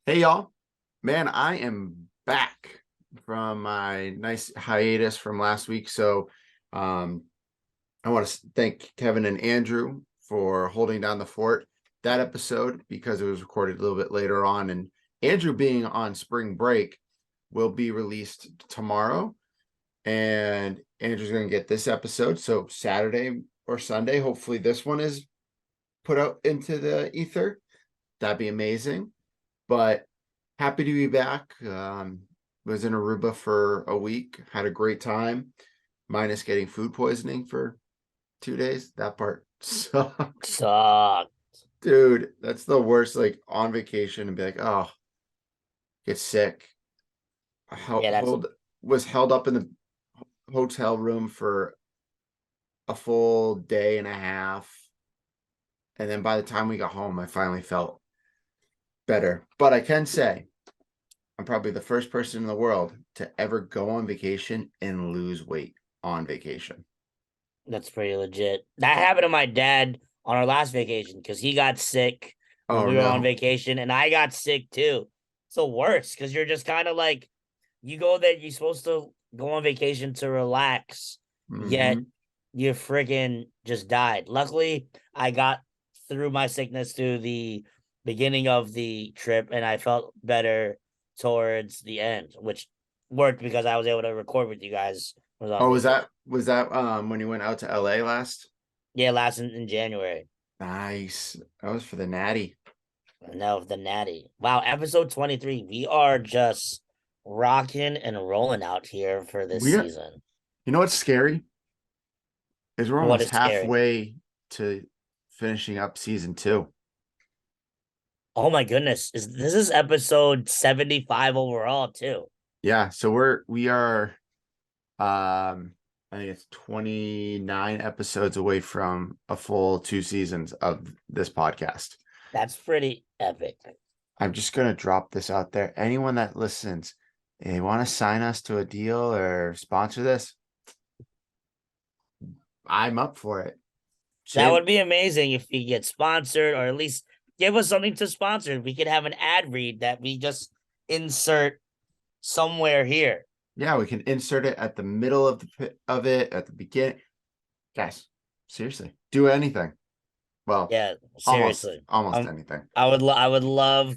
Hey y'all, man, I am back from my nice hiatus from last week. Um, I want to thank Kevin and Andrew for holding down the fort that episode because it was recorded a little bit later on. And Andrew being on spring break will be released tomorrow. And Andrew's going to get this episode. So Saturday or Sunday, hopefully this one is put out into the ether. That'd be amazing. But happy to be back. Was in Aruba for a week. Had a great time, minus getting food poisoning for 2 days. That part sucks, Suck. dude. That's the worst. Like on vacation and be like, oh, get sick. Yeah, that's Hold was held up in the hotel room for a full day and a half, and then by the time we got home, I finally felt better. But I can say I'm probably the first person in the world to ever go on vacation and lose weight on vacation. that's pretty legit. That happened to my dad on our last vacation because he got sick when Oh we were on no. vacation, and I got sick too. It's the worst because you're just kind of like you go there, you're supposed to go on vacation to relax, yet Hmm. you freaking just died. Luckily, I got through my sickness to the beginning of the trip, and I felt better towards the end, which worked because I was able to record with you guys. Was on Oh, was vacation. that when you went out to LA last? Yeah, last in January. Nice. That was for the Natty. No, the Natty. Wow, episode 23. We are just rocking and rolling out here for this We don't, season. you know what's scary? Is we're What almost is scary? halfway to finishing up season two. Oh my goodness. This is episode 75 overall, too. Yeah, so we are I think it's 29 episodes away from a full 2 seasons of this podcast. That's pretty epic. I'm just gonna drop this out there. Anyone that listens, they want to sign us to a deal or sponsor this, I'm up for it. That Save, would be amazing if we get sponsored, or at least give us something to sponsor. We could have an ad read that we just insert somewhere here. yeah, we can insert it at the middle of it at the beginning. Guys, seriously, do anything. Well, Yeah, almost seriously. almost anything. I would love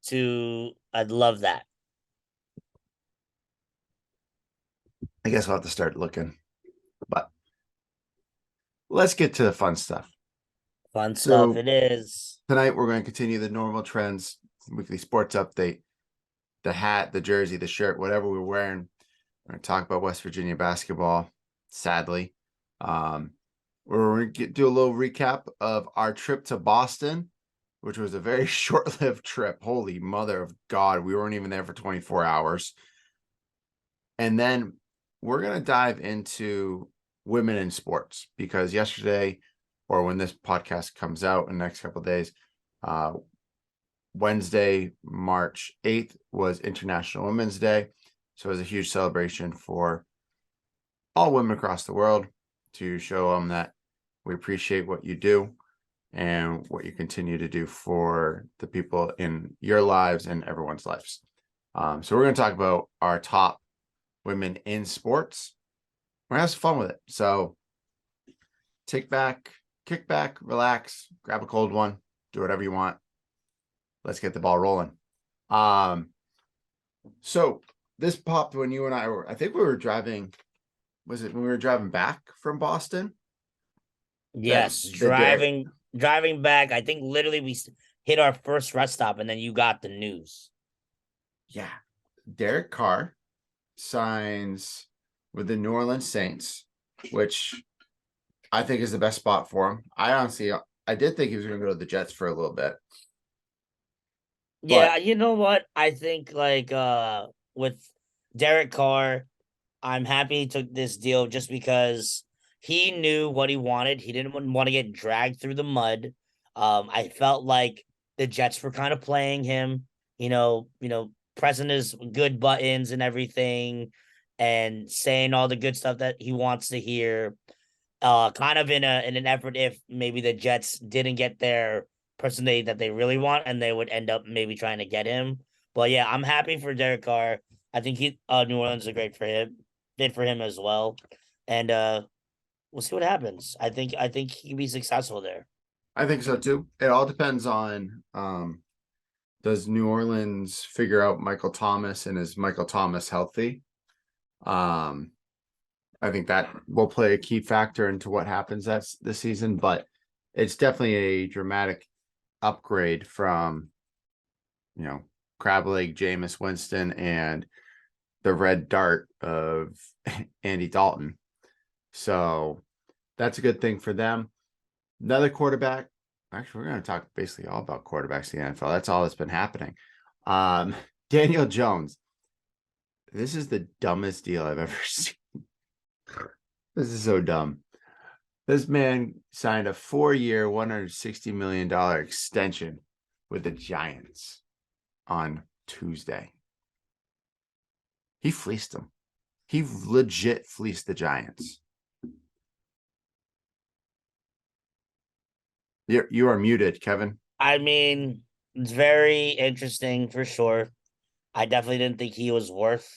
to. I'd love that. I guess we'll have to start looking. But let's get to the fun stuff. Fun stuff So it is. tonight we're going to continue the normal trends, weekly sports update, the hat, the jersey, the shirt, whatever we're wearing. We're going to talk about West Virginia basketball, sadly. Um, we're going to do a little recap of our trip to Boston, which was a very short-lived trip. Holy mother of God, we weren't even there for 24 hours. And then we're going to dive into women in sports because yesterday, or when this podcast comes out in the next couple of days, uh, Wednesday, March 8th was International Women's Day. So it was a huge celebration for all women across the world to show them that we appreciate what you do and what you continue to do for the people in your lives and everyone's lives. So we're going to talk about our top women in sports. We're going to have some fun with it. So kick back, relax, grab a cold one, do whatever you want. Let's get the ball rolling. So this popped when you and I were, I think we were driving, was it when we were driving back from Boston? That Yes, the Derek, driving back. I think literally hit our first rest stop, and then you got the news. yeah, Derek Carr signs with the New Orleans Saints, which I think is the best spot for him. I did think he was going to go to the Jets for a little bit, Yeah, but you know what? I think like with Derek Carr, I'm happy he took this deal just because he knew what he wanted. He didn't want to get dragged through the mud. I felt like the Jets were kind of playing him, pressing his good buttons and everything, and saying all the good stuff that he wants to hear. Kind of in an effort if maybe the Jets didn't get their person that they really want, and they would end up maybe trying to get him. But yeah, I'm happy for Derek Carr. I think New Orleans is a great fit for him as well. And we'll see what happens. I think he can be successful there. I think so too. It all depends on does New Orleans figure out Michael Thomas, and is Michael Thomas healthy? Um, I think that will play a key factor into what happens this season, but it's definitely a dramatic upgrade from, crab leg Jameis Winston and the red dart of Andy Dalton. So that's a good thing for them. Another quarterback. Actually, we're going to talk basically all about quarterbacks in the NFL. That's all that's been happening. Daniel Jones. This is the dumbest deal I've ever seen. This is so dumb. This man signed a 4-year, $160 million extension with the Giants on Tuesday. He fleeced them. He legit fleeced the Giants. You are muted, Kevin. I mean, it's very interesting for sure. I definitely didn't think he was worth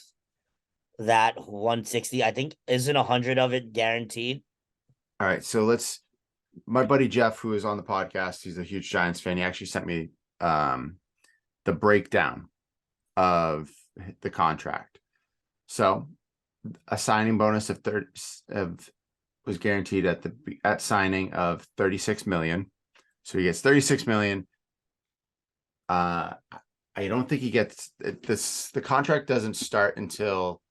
that 160. I think isn't 100 of it guaranteed. All right, so my buddy Jeff, who is on the podcast, he's a huge Giants fan. He actually sent me the breakdown of the contract. So a signing bonus was guaranteed at signing of 36 million. So he gets 36 million. I don't think he gets this. The contract doesn't start until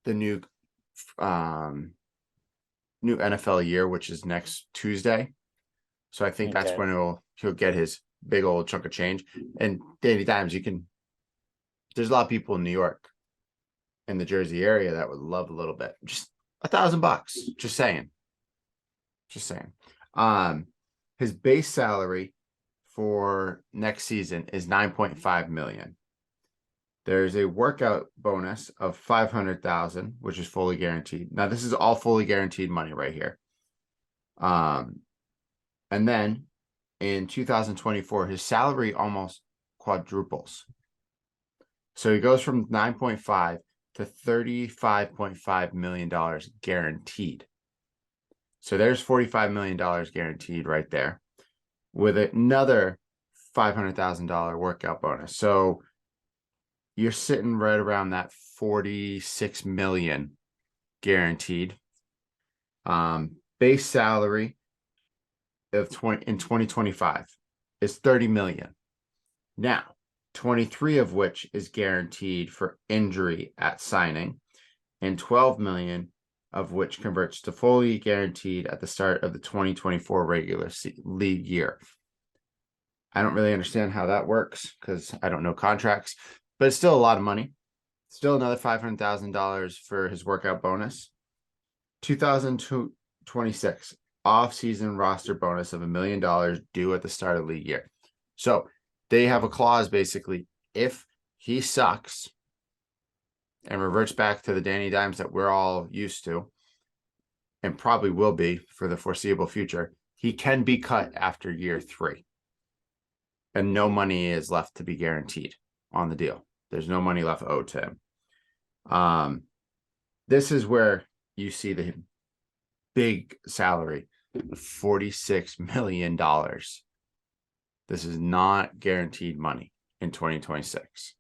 the new NFL year, which is next Tuesday. So I think that's Okay. when he'll get his big old chunk of change. And Danny Dimes, there's a lot of people in New York, in the Jersey area, that would love a little bit. Just $1,000. Just saying. His base salary for next season is 9.5 million. There's a workout bonus of 500,000, which is fully guaranteed. Now, this is all fully guaranteed money right here. And then in 2024, his salary almost quadruples. So he goes from 9.5 to $35.5 million guaranteed. So there's $45 million guaranteed right there, with another $500,000 workout bonus. So you're sitting right around that 46 million guaranteed. Base salary in 2025 is 30 million. Now, 23 of which is guaranteed for injury at signing, and 12 million of which converts to fully guaranteed at the start of the 2024 regular league year. I don't really understand how that works because I don't know contracts, but it's still a lot of money. Still another $500,000 for his workout bonus. 2026 off-season roster bonus of $1 million due at the start of the league year. So they have a clause basically, if he sucks and reverts back to the Danny Dimes that we're all used to, and probably will be for the foreseeable future, he can be cut after year 3. And no money is left to be guaranteed on the deal. There's no money left owed to him. This is where you see the big salary, $46 million. This is not guaranteed money in 2026.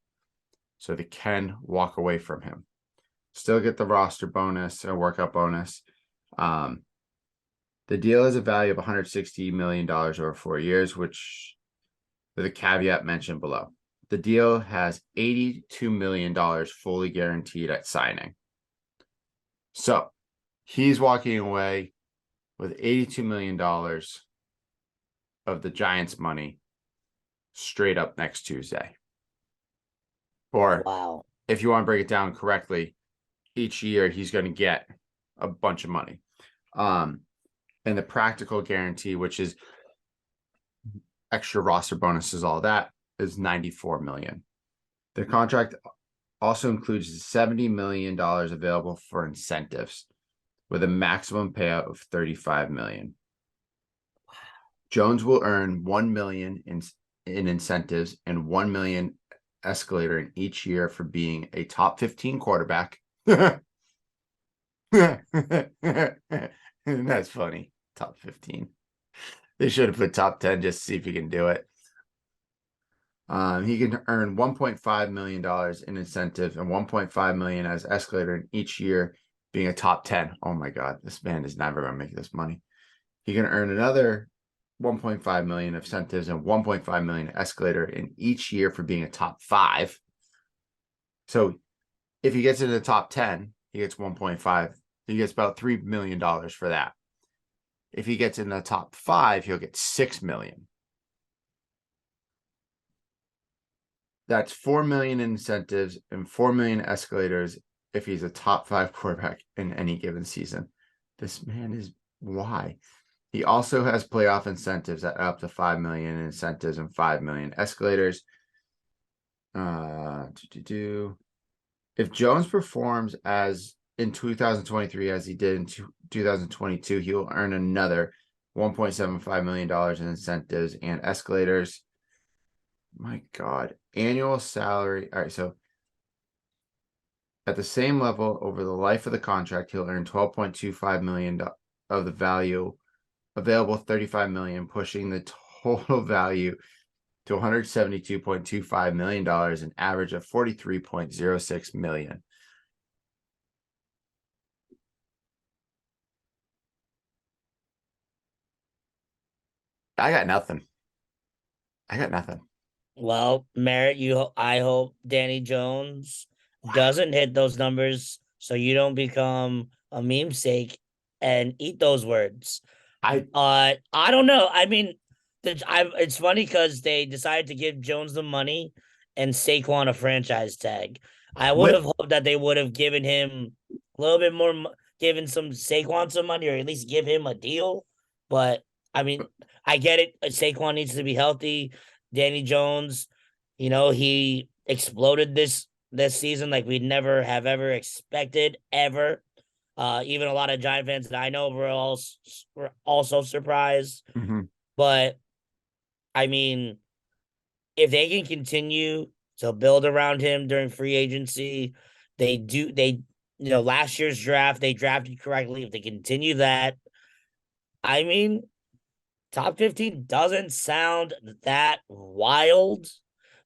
So they can walk away from him. Still get the roster bonus or workout bonus. The deal has a value of $160 million over 4 years, which with a caveat mentioned below. The deal has $82 million fully guaranteed at signing. So he's walking away with $82 million of the Giants' money straight up next Tuesday. Or Wow. if you want to break it down correctly, each year he's going to get a bunch of money. And the practical guarantee, which is extra roster bonuses, all that, is $94 million. The contract also includes $70 million available for incentives, with a maximum payout of $35 million. Jones will earn $1 million in in incentives and 1 million escalator in each year for being a top 15 quarterback. That's funny. Top 15. They should have put top 10 just to see if he can do it. He can earn $1.5 million in incentives and $1.5 million as escalator in each year, being a top 10. Oh my God, this man is never going to make this money. He can earn another 1.5 million incentives and 1.5 million escalator in each year for being a top 5. So if he gets into the top 10, he gets 1.5. He gets about $3 million for that. If he gets in the top 5, he'll get 6 million. That's 4 million incentives and 4 million escalators if he's a top 5 quarterback in any given season. This man is why. He also has playoff incentives at up to 5 million in incentives and 5 million escalators. If Jones performs as in 2023 as he did in 2022, he will earn another $1.75 million in incentives and escalators. My God, annual salary. All right, so at the same level over the life of the contract, he'll earn 12.25 million of the value available, 35 million, pushing the total value to $172.25 million, an average of 43.06 million. I got nothing. Well, Merritt, I hope Danny Jones doesn't hit those numbers so you don't become a meme sake and eat those words. I don't know. I mean, it's funny because they decided to give Jones the money and Saquon a franchise tag. I would have hoped that they would have given him a little bit more, given some Saquon some money, or at least give him a deal. But I mean, I get it. Saquon needs to be healthy. Danny Jones, he exploded this season like we'd never have ever expected ever. Even a lot of Giant fans that I know were also surprised. Mm-hmm. But I mean, if they can continue to build around him during free agency, last year's draft, they drafted correctly. If they continue that, I mean, top 15 doesn't sound that wild,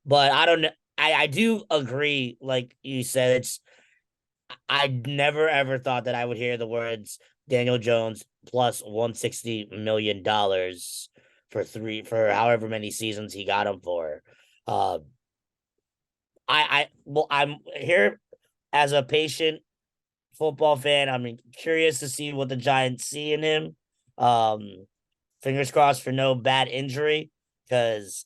but I don't know. I do agree, like you said, I never ever thought that I would hear the words Daniel Jones plus $160 million for however many seasons he got him for. Uh, I'm here as a patient football fan. I'm curious to see what the Giants see in him. Fingers crossed for no bad injury, because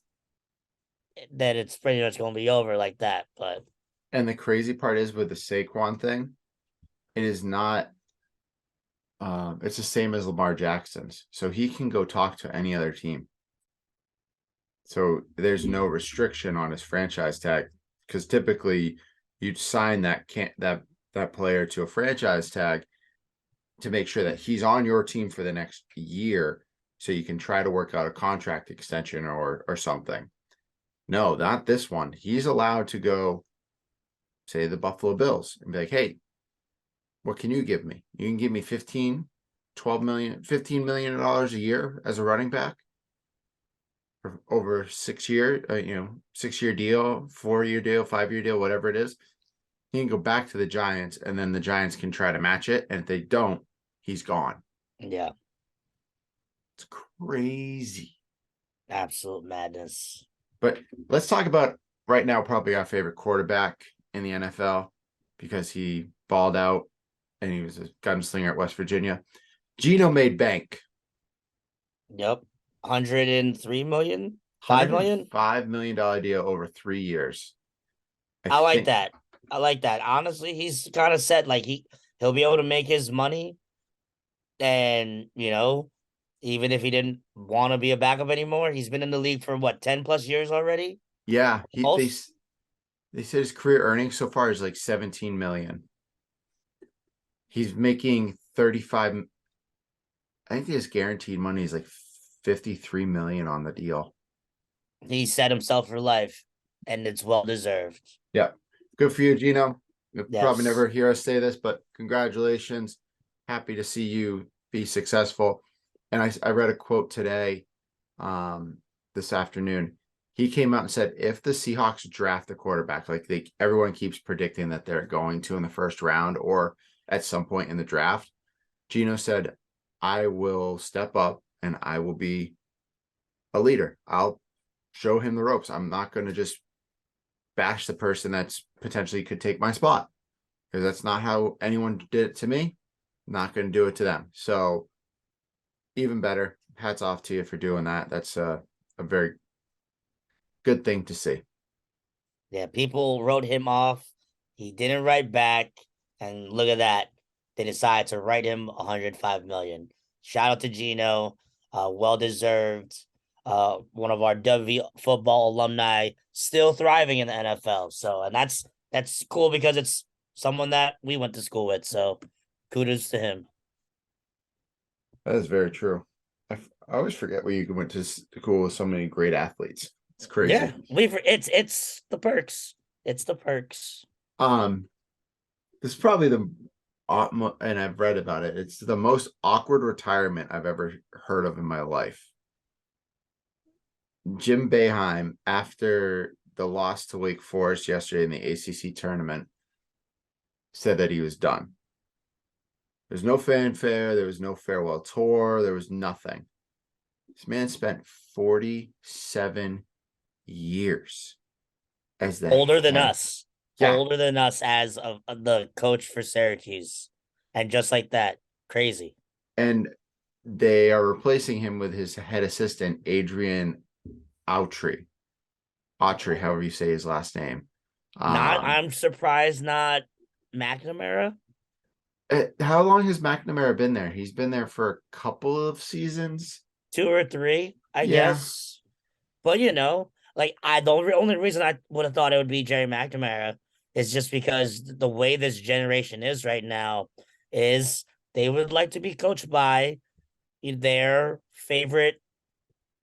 then it's pretty much going to be over like that. But and the crazy part is with the Saquon thing, it is not. It's the same as Lamar Jackson's, so he can go talk to any other team. So there's no restriction on his franchise tag, because typically you'd sign that player to a franchise tag to make sure that he's on your team for the next year, so you can try to work out a contract extension or something. No, not this one. He's allowed to go, say, the Buffalo Bills and be like, hey, what can you give me? You can give me $15 million a year as a running back for over 6 year, 6-year deal, 4-year deal, 5-year deal, whatever it is. He can go back to the Giants, and then the Giants can try to match it. And if they don't, he's gone. yeah, It's crazy. absolute madness. But let's talk about right now, probably our favorite quarterback in the NFL, because he balled out and he was a gunslinger at West Virginia. Geno made bank. Yep. 103 million? 5 million? $5 million deal over 3 years. I like that. Honestly, he's kind of set, like he'll be able to make his money, and even if he didn't want to be a backup anymore, he's been in the league for what, 10 plus years already? Yeah, they said his career earnings so far is like 17 million. He's making 35. I think his guaranteed money is like 53 million on the deal. He set himself for life, and it's well deserved. Yeah. Good for you, Gino. You'll probably Yes. never hear us say this, but congratulations. Happy to see you be successful. And I read a quote today, this afternoon. He came out and said, if the Seahawks draft a quarterback, like everyone keeps predicting that they're going to in the first round or at some point in the draft, Gino said, I will step up and I will be a leader. I'll show him the ropes. I'm not going to just bash the person that's potentially could take my spot, because that's not how anyone did it to me. I'm not going to do it to them. So even better. Hats off to you for doing that. That's a very good thing to see. Yeah, people wrote him off. He didn't write back, and look at that. They decided to write him 105 million. Shout out to Gino. Well deserved. One of our W football alumni, still thriving in the NFL. So, and that's cool because it's someone that we went to school with. So, kudos to him. That is very true. I always forget where you went to school with so many great athletes. It's crazy. Yeah, it's the perks. It's the perks. This is probably and I've read about it. It's the most awkward retirement I've ever heard of in my life. Jim Boeheim, after the loss to Wake Forest yesterday in the ACC tournament, said that he was done. There's no fanfare. There was no farewell tour. There was nothing. This man spent 47 years as the Older than head. us. Yeah. Older than us as the coach for Syracuse. And just like that, crazy. And they are replacing him with his head assistant, Adrian Autry. Autry, however you say his last name. I'm surprised not McNamara. How long has McNamara been there? He's been there for a couple of seasons. 2 or 3, I Yeah. guess. But like the only reason I would have thought it would be Jerry McNamara is just because the way this generation is right now is they would like to be coached by their favorite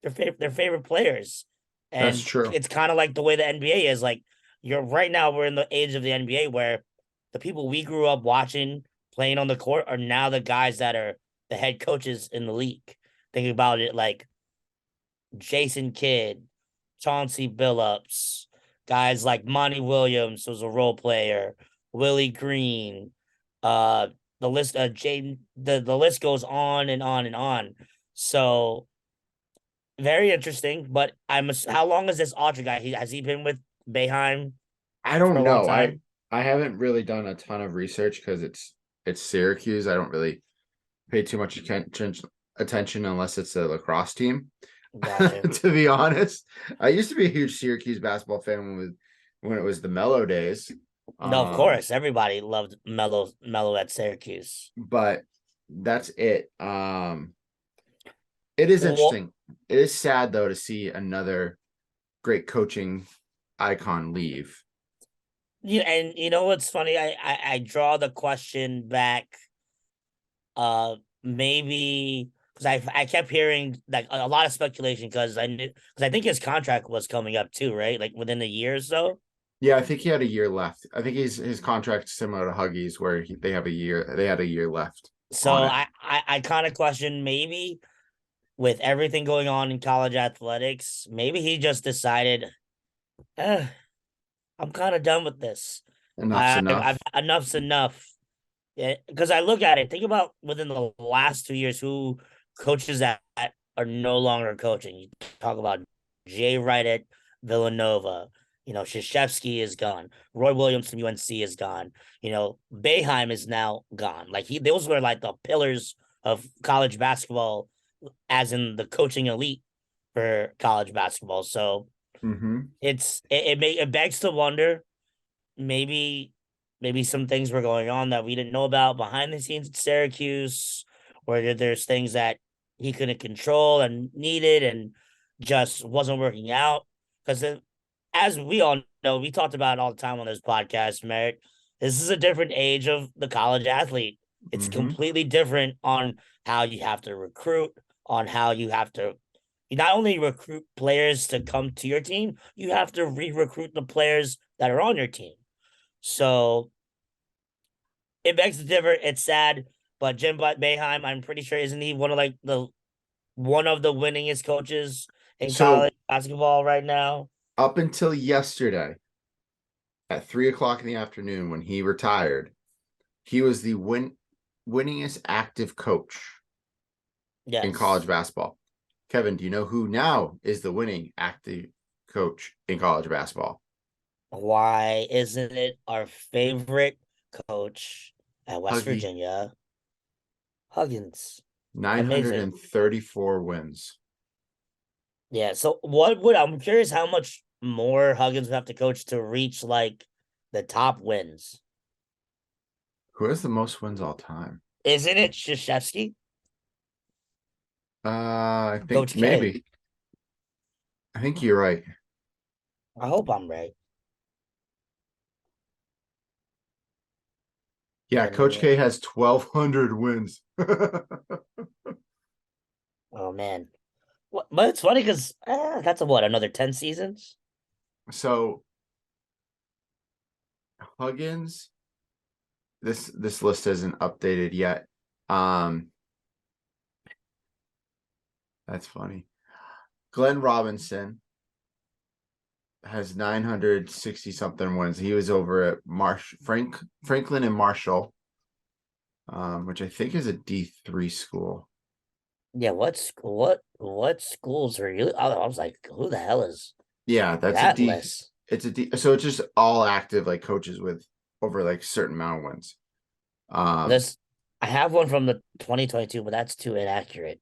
their favorite players. That's And true. it's kind of like the way the NBA is. Like right now we're in the age of the NBA where the people we grew up watching playing on the court are now the guys that are the head coaches in the league. Think about it like Jason Kidd, Chauncey Billups, guys like Monty Williams was a role player, Willie Green, the list Jaden the list goes on and on and on. So very interesting. But how long is this Audrey guy? Has he been with Boeheim I for don't a long know. time? I haven't really done a ton of research because it's Syracuse. I don't really pay too much attention unless it's a lacrosse team. Gotcha. To be honest, I used to be a huge Syracuse basketball fan when it was the Mellow days. No, of course. Everybody loved Mello at Syracuse. But that's it. It is Well, interesting. It is sad though to see another great coaching icon leave. and you know what's funny? I draw the question back. Maybe because I kept hearing like a lot of speculation because I think his contract was coming up too, right? Like within a year or so. Yeah, I think he had a year left. I think his contract's similar to Huggies, where they have a year. They had a year left So on it. I kind of question maybe with everything going on in college athletics, maybe he just decided, I'm kind of done with this. Enough's I've enough. enough's enough. Yeah, because I look at it, think about within the last 2 years who coaches that are no longer coaching. You talk about Jay Wright at Villanova. Krzyzewski is gone. Roy Williams from UNC is gone. Boeheim is now gone. Like those were like the pillars of college basketball, as in the coaching elite for college basketball. So Mm-hmm. it begs to wonder maybe some things were going on that we didn't know about behind the scenes at Syracuse, or there's things that he couldn't control and needed and just wasn't working out. Because as we all know, we talked about it all the time on this podcast, Merritt. This is a different age of the college athlete. It's Mm-hmm. completely different on how you have to recruit, on how you have to, you not only recruit players to come to your team, you have to re-recruit the players that are on your team. So it begs to differ. It's sad, but Jim Boeheim, I'm pretty sure, isn't he one of the winningest coaches in So college basketball right now? up until yesterday at 3 o'clock in the afternoon when he retired, he was the winningest active coach in college Yes. basketball. Kevin, do you know who now is the winning active coach in college basketball? Why isn't it our favorite coach at West Huggy, Virginia, Huggins? Amazing. 934 wins. Yeah. So what would I'm curious how much more Huggins would have to coach to reach like the top wins? Who has the most wins all time? Isn't it Krzyzewski? I think Coach K. maybe. I think you're right. I hope I'm right. Yeah, Let Coach me K has 1,200 wins. oh man. But it's funny because that's a what, another 10 seasons? So Huggins, this list isn't updated yet. Um, that's funny. Glenn Robinson has 960 something wins. He was over at Franklin and Marshall, which I think is a D3 school. Yeah, what schools are you? I was like, who the hell is Yeah, that's a that D. list? It's a D. So it's just all active like coaches with over like certain amount of wins. Um, This I have one from the 2022, but that's too inaccurate.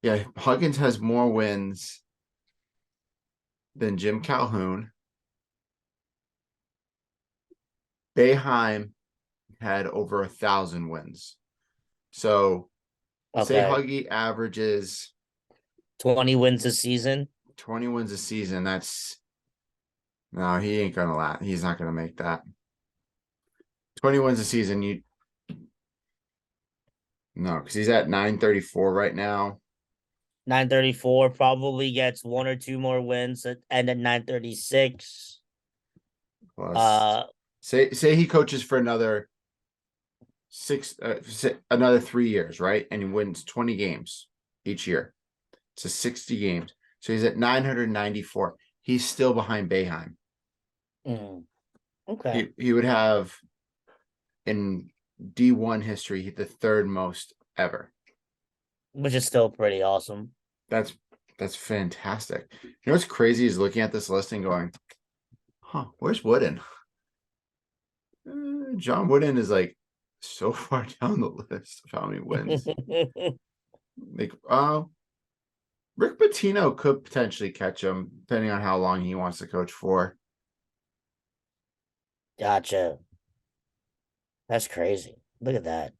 yeah, Huggins has more wins than Jim Calhoun. Boeheim had over 1,000 wins. So say Okay. Huggy averages 20 wins a season. 20 wins a season. That's no, he ain't gonna last. He's not gonna make that. 20 wins a season, you no, because he's at 934 right now. 934 probably gets one or two more wins and then 936. Plus Uh say he coaches for another another 3 years, right? And he wins 20 games each year. So 60 games. So he's at 994. He's still behind Boeheim. mm, okay. He would have in D1 history the third most ever. Which is still pretty awesome. That's that's fantastic. You know what's crazy is looking at this list and going, huh, where's Wooden? John Wooden is like so far down the list of how many wins. Like, Rick Pitino could potentially catch him, depending on how long he wants to coach for. Gotcha. That's crazy. Look at that.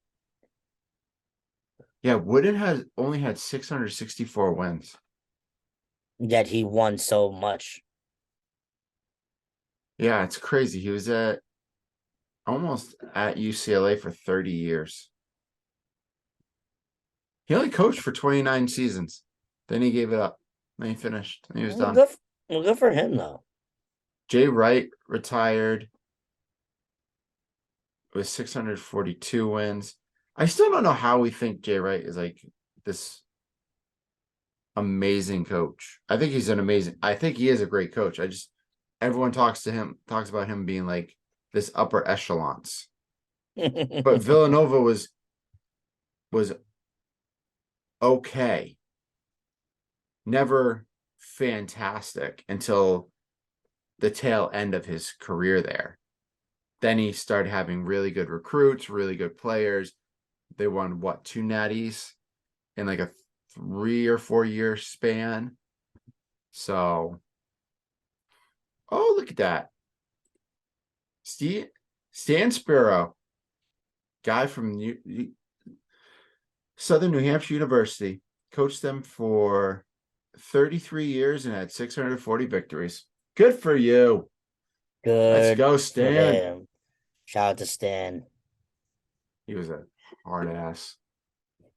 Yeah, Wooden has only had 664 wins. Yet he won so much. Yeah, it's crazy. He was at almost at UCLA for 30 years. He only coached for 29 seasons. Then he gave it up. Then he finished. And he was Well, done. good for him though. Jay Wright retired with 642 wins. I still don't know how we think Jay Wright is like this amazing coach. I think he's I think he is a great coach. Everyone talks about him being like this upper echelons. But Villanova was okay. Never fantastic until the tail end of his career there. Then he started having really good recruits, really good players. They won what, 2 natties in like a 3 or 4 year span. So, oh, look at that. Stan Sparrow, guy from Southern New Hampshire University, coached them for 33 years and had 640 victories. Good for you. Let's Good go, for Stan. him. Shout out to Stan. He was a hard ass.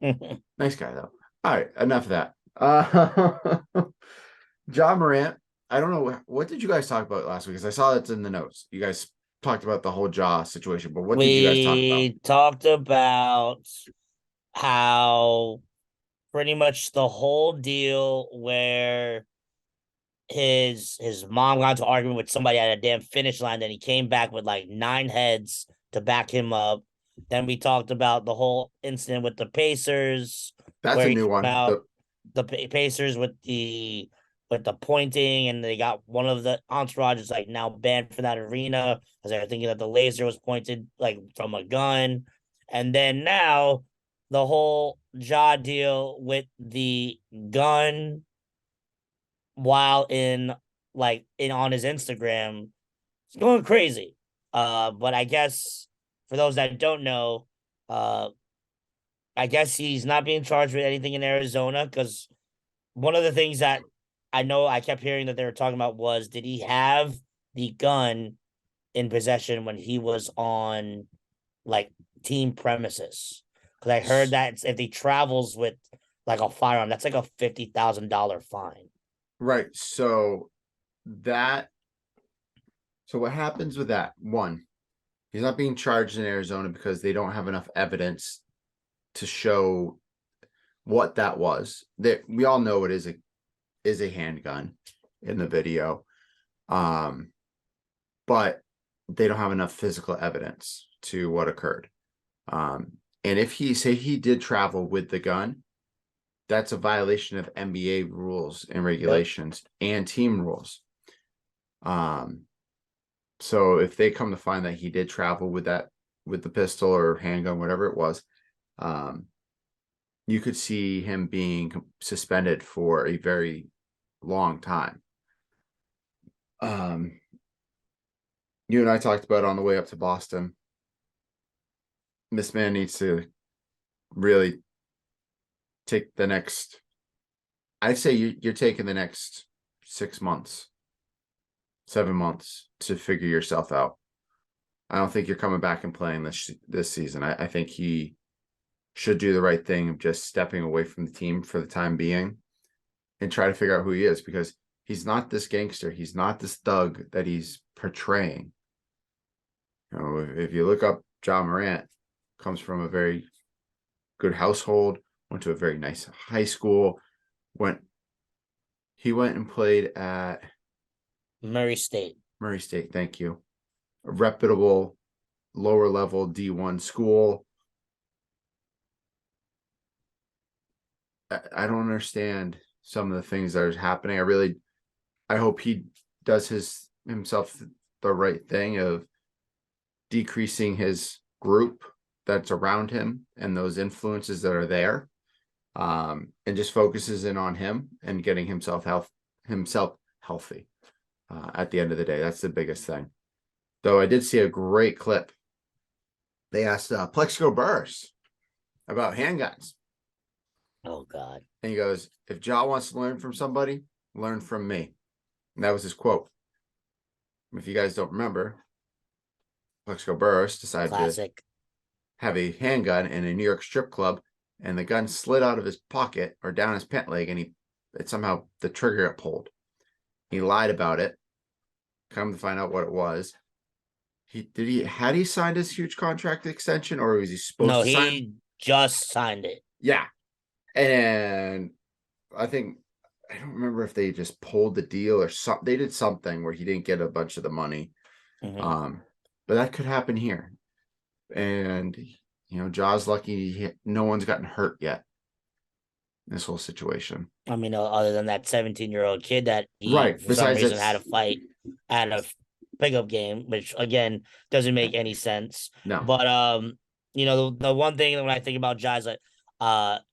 Nice guy, though. All right, enough of that. John Morant. I don't know what did you guys talk about last week? Because I saw it's in the notes. You guys talked about the whole jaw situation, but what did you guys talk about? We talked about how pretty much the whole deal where his mom got into an argument with somebody at a damn finish line, then he came back with like 9 heads to back him up. Then we talked about the whole incident with the Pacers, That's where a he new came one. out the Pacers with the pointing, and they got one of the entourage is like now banned from that arena because they're thinking that the laser was pointed like from a gun. And then now the whole jaw deal with the gun while in in on his Instagram. It's going crazy. But I guess for those that don't know, uh I guess he's not being charged with anything in Arizona because one of the things that I know I kept hearing that they were talking about was did he have the gun in possession when he was on like team premises? Because I heard that if he travels with like a firearm, that's like a $50,000 fine. Right. That so what happens with that? One, he's not being charged in Arizona because they don't have enough evidence to show what that was. That we all know it is a handgun in the video. But they don't have enough physical evidence to what occurred. And if he did travel with the gun, that's a violation of NBA rules and Yep. regulations and team rules. So if they come to find that he did travel with the pistol or handgun, whatever it was, you could see him being suspended for a very long time. You and I talked about on the way up to Boston. This man needs to really take the next. I'd say you're taking the next 6 months, 7 months to figure yourself out. I don't think you're coming back and playing this season. I think he should do the right thing of just stepping away from the team for the time being and try to figure out who he is because he's not this gangster. He's not this thug that he's portraying. You know, if you look up John Morant, comes from a very good household, went to a very nice high school, he went and played at Murray State. Murray State, thank you. A reputable lower level D1 school. I don't understand some of the things that are happening. I hope he does himself the right thing of decreasing his group that's around him and those influences that are there, and just focuses in on him and getting himself healthy. At the end of the day, that's the biggest thing. Though I did see a great clip. They asked Plexico Burris about handguns. Oh God. And he goes, if Ja wants to learn from somebody, learn from me. And that was his quote. If you guys don't remember, Plexico Burris decided to Classic. have a handgun in a New York strip club, and the gun slid out of his pocket or down his pant leg, and it somehow the trigger got pulled. He lied about it. Come to find out what it was. Had he signed his huge contract extension, or was he supposed No, to sign? he just signed it. Yeah. And I think I don't remember if they just pulled the deal or something. They did something where he didn't get a bunch of the money. Mm-hmm. But that could happen here. And Ja's lucky no one's gotten hurt yet in this whole situation. I mean, other than that 17-year-old kid that he, Right. for some Besides reason, had that's a fight at a pickup game, which again doesn't make any sense. no. But the one thing that when I think about Jazz, and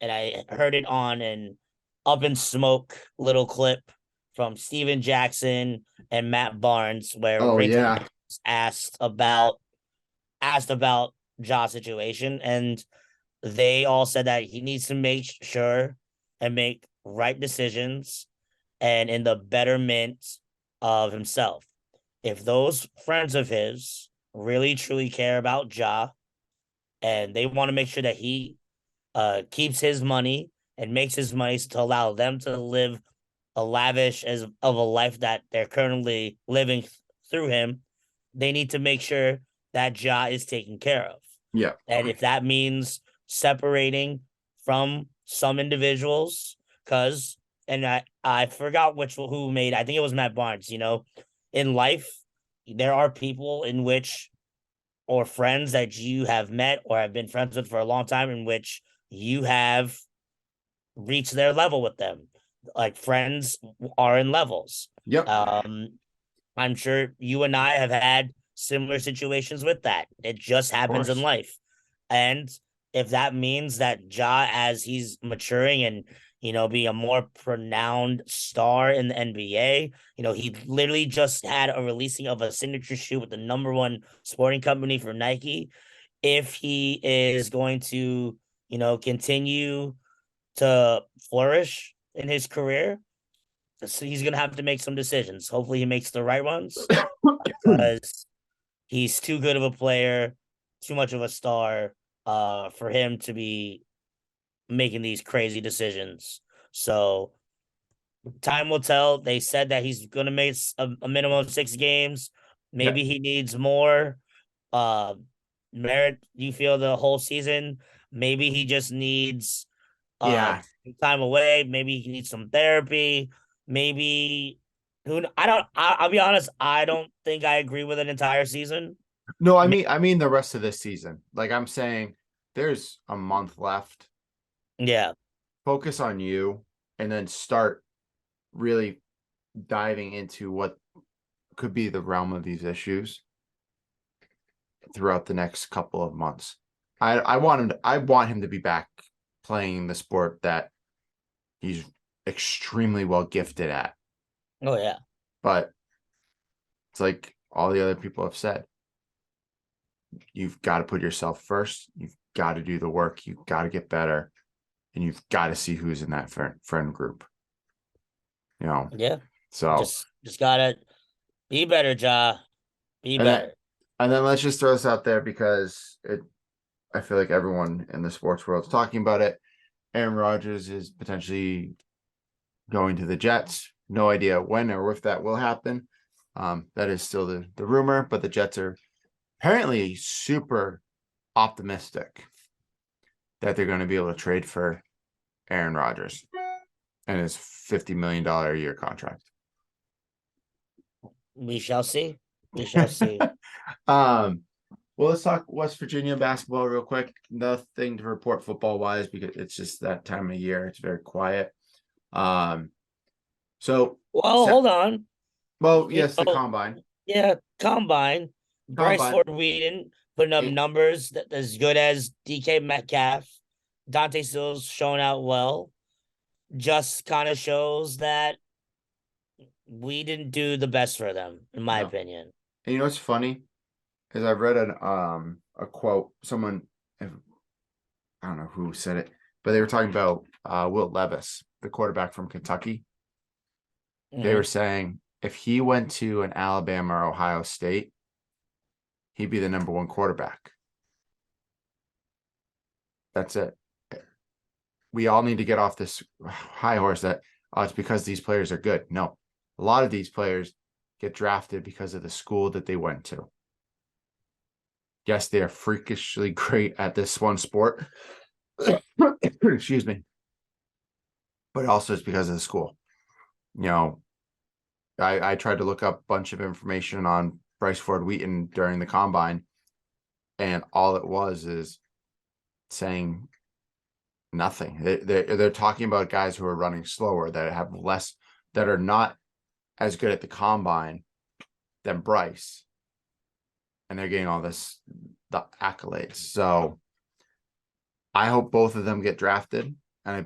I heard it on an Up in Smoke little clip from Steven Jackson and Matt Barnes, where Oh Ricky yeah. asked about Ja's situation, and they all said that he needs to make sure and make right decisions and in the betterment of himself. If those friends of his really truly care about Ja and they want to make sure that he keeps his money and makes his money to allow them to live a lavish as of a life that they're currently living through him, they need to make sure that Ja is taken care of. Yeah. And if that means separating from some individuals, because and I forgot who made, I think it was Matt Barnes, in life, there are people in which or friends that you have met or have been friends with for a long time in which you have reached their level with them. Like friends are in levels. Yep. I'm sure you and I have had similar situations with that. It just Of happens in course. life. And if that means that Ja, as he's maturing and be a more pronounced star in the NBA, he literally just had a releasing of a signature shoe with the #1 sporting company for Nike. If he is going to, continue to flourish in his career, so he's gonna have to make some decisions. Hopefully, he makes the right ones because he's too good of a player, too much of a star, for him to be making these crazy decisions. So time will tell. They said that he's gonna make a minimum of 6 games. Yeah. Maybe he needs more. Uh, Merritt, you feel the whole season? Maybe he just needs Yeah. time away. Maybe he needs some therapy. Maybe who I don't. I'll be honest. I don't think I agree with an entire season. No, I mean the rest of this season. Like I'm saying, there's a month left. Yeah, Focus on you and then start really diving into what could be the realm of these issues throughout the next couple of months. I want him to be back playing the sport that he's extremely well gifted at. oh yeah, But it's like all the other people have said. You've got to put yourself first. You've got to do the work. You've got to get better. And you've got to see who's in that friend group. yeah. So Just gotta be better, Ja. Be and then better. and then let's just throw this out there because I feel like everyone in the sports world is talking about it. Aaron Rodgers is potentially going to the Jets. No idea when or if that will happen. That is still the rumor, but the Jets are apparently super optimistic that they're going to be able to trade for Aaron Rodgers and his $50 million a year contract. We shall see. We shall see. Well, let's talk West Virginia basketball real quick. Nothing to report football wise because it's just that time of year. It's very quiet. Um, so Well, hold on. well, You yes, the know, combine. yeah, combine. Bryce Combine. Ford Whedon putting up Eight, numbers that as good as DK Metcalf. Dante Still's showing out well. Just kind of shows that we didn't do the best for them, in my no. opinion. And you know what's funny is I read a quote. Someone I don't know who said it, but they were talking about Will Levis, the quarterback from Kentucky. They were Mm-hmm. saying if he went to an Alabama or Ohio State, he'd be the #1 quarterback. That's it. We all need to get off this high horse that it's because these players are good. No, a lot of these players get drafted because of the school that they went to. Yes, they are freakishly great at this one sport. Excuse me. But also it's because of the school. I tried to look up a bunch of information on Bryce Ford Wheaton during the combine, and all it was is saying nothing. They're talking about guys who are running slower, that have less, that are not as good at the combine than Bryce, and they're getting all the accolades. So I hope both of them get drafted, and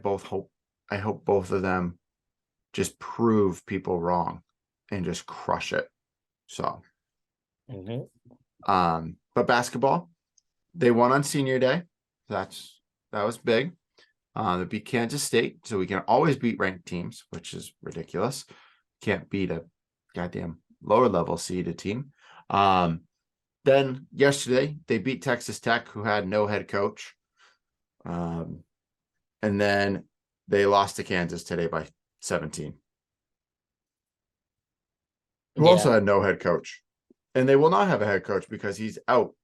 I hope both of them just prove people wrong and just crush it. So, Mm-hmm. but basketball, they won on senior day. That was big. They beat Kansas State, so we can always beat ranked teams, which is ridiculous. Can't beat a goddamn lower level seeded team. Then yesterday they beat Texas Tech, who had no head coach. And then They lost to Kansas today by 17. Who Yeah. also had no head coach. And they will not have a head coach because he's out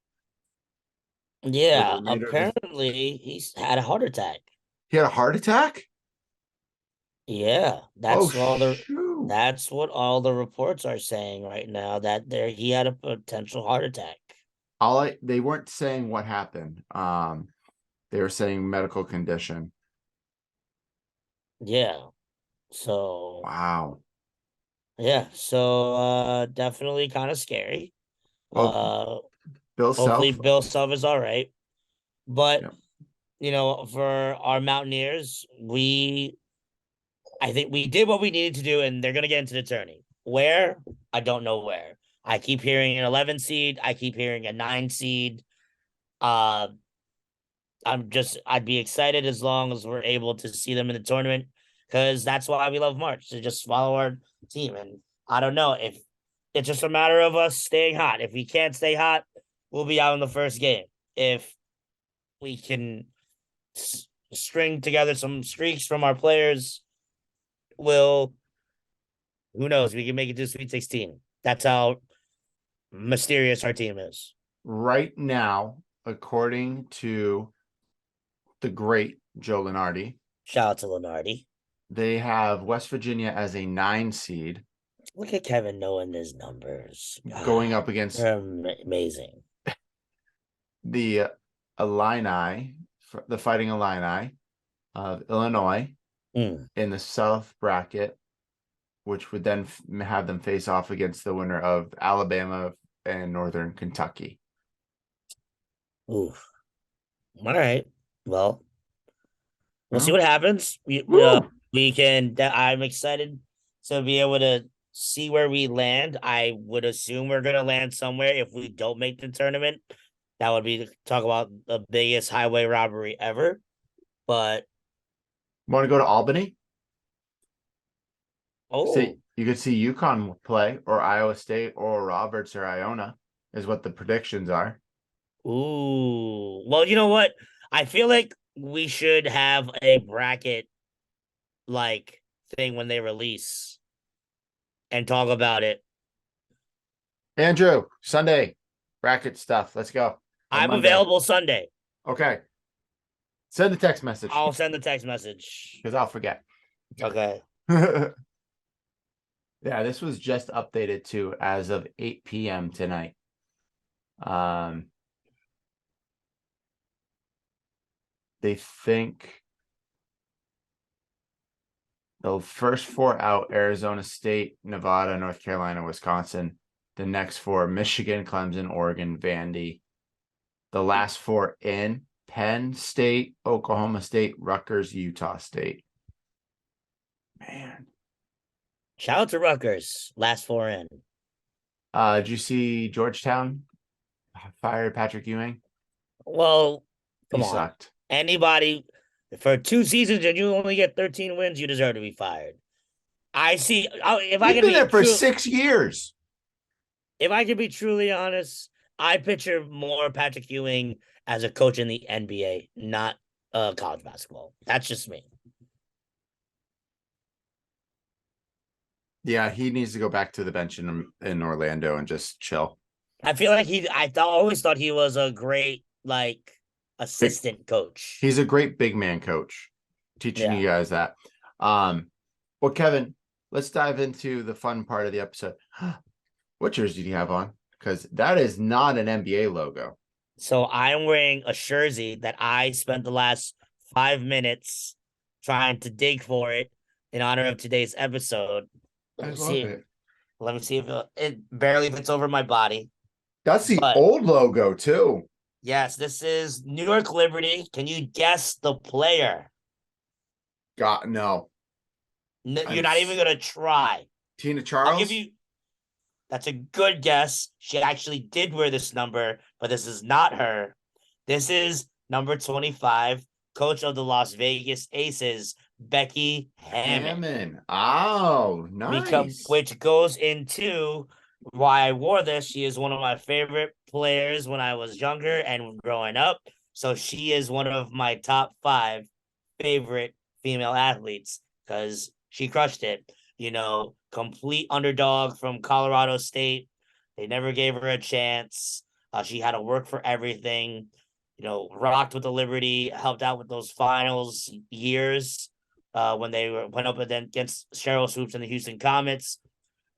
for the Yeah. remainder of the. Apparently, he's had a heart attack. He had a heart attack? Yeah, Oh, shoot. that's what all the reports are saying right now, that he had a potential heart attack. They weren't saying what happened. They were saying medical condition. Yeah. So Wow. yeah, so definitely kind of scary. Well, Uh Bill Hopefully Self. Bill Self is all right. But Yeah. for our Mountaineers, I think we did what we needed to do, and they're gonna get into the tourney. Where? I don't know where. I keep hearing an 11 seed, I keep hearing a 9 seed. Uh I'd be excited as long as we're able to see them in the tournament, because that's why we love March, to just follow our team. And I don't know if it's just a matter of us staying hot. If we can't stay hot, we'll be out in the first game. If we can string together some streaks from our players, will who knows? We can make it to Sweet 16. That's how mysterious our team is. Right now, according to the great Joe Lenardi, Shout out to Lenardi. they have West Virginia as a 9 seed. Look at Kevin knowing his numbers. Going God, up against they're amazing. the Illini, the Fighting Illini of Illinois Mm. in the South bracket, which would then have them face off against the winner of Alabama and Northern Kentucky. Oof. All right. Well, we'll see Oh. what happens. Woo! We can. I'm excited to be able to see where we land. I would assume we're gonna land somewhere if we don't make the tournament. That would be to talk about the biggest highway robbery ever. But Want to go to Albany? See, oh, you could see UConn play, or Iowa State, or Roberts, or Iona, is what the predictions are. ooh. Well, you know what? I feel like we should have a bracket like thing when they release and talk about it. Andrew, Sunday bracket stuff. Let's go. Or I'm Monday. available Sunday. Okay. Send the text message I'll send the text message. because I'll forget. Okay. Yeah, this was just updated to as of 8 p.m. tonight. They think the first 4 out: Arizona State, Nevada, North Carolina, Wisconsin. The next 4: Michigan, Clemson, Oregon, Vandy. The last 4 in: Penn State, Oklahoma State, Rutgers, Utah State. Man. Shout out to Rutgers. Last 4 in. Did you see Georgetown fired Patrick Ewing? Well, He come on. sucked. Anybody for 2 seasons and you only get 13 wins, you deserve to be fired. I see. If I He's can been be there for true, 6 years. if I can be truly honest, I picture more Patrick Ewing as a coach in the NBA, not college basketball. That's just me. Yeah, he needs to go back to the bench in Orlando and just chill. I feel like always thought he was a great assistant coach. He's a great big man coach, teaching you guys that. Well, Kevin, let's dive into the fun part of the episode. What jersey do you have on? Because that is not an NBA logo. So I'm wearing a jersey that I spent the last 5 minutes trying to dig for it in honor of today's episode. I love it. Let me see if it barely fits over my body. That's the But old logo too. yes, this is New York Liberty. Can you guess the player? God, no. You're not even gonna try. Tina I'll Charles? give you. That's a good guess. She actually did wear this number, but this is not her. This is number 25, coach of the Las Vegas Aces, Becky Hammon. Oh, nice. Which goes into why I wore this. She is one of my favorite players when I was younger and growing up. So she is one of my top 5 favorite female athletes because she crushed it. Complete underdog from Colorado State. They never gave her a chance. She had to work for everything. Rocked with the Liberty, helped out with those finals years when they went up against Cheryl Swoops and the Houston Comets.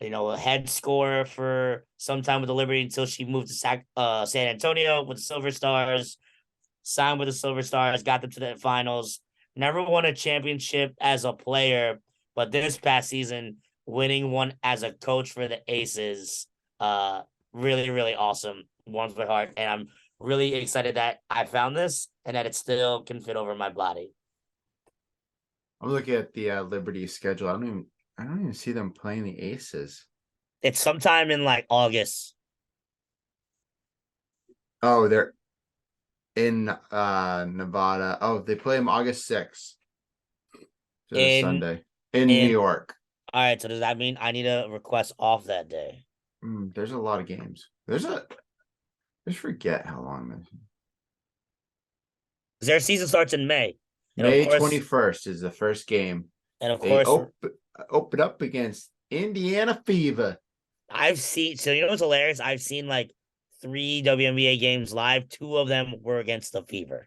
A head scorer for some time with the Liberty until she moved to San Antonio with the Silver Stars, signed with the Silver Stars, got them to the finals. Never won a championship as a player, but this past season, winning one as a coach for the Aces, really, really awesome. Warms my heart, and I'm really excited that I found this and that it still can fit over my body. I'm looking at the Liberty schedule. I don't even see them playing the Aces. It's sometime in like August. Oh, they're in Nevada. Oh, they play them August 6th. So it's Sunday in New York. All right, so does that mean I need a request off that day? There's a lot of games. Just forget how long this is. Their season starts in May. May 21st is the first game. And of course, open up against Indiana Fever. I've seen, so you know what's hilarious? I've seen like 3 WNBA games live. 2 of them were against the Fever.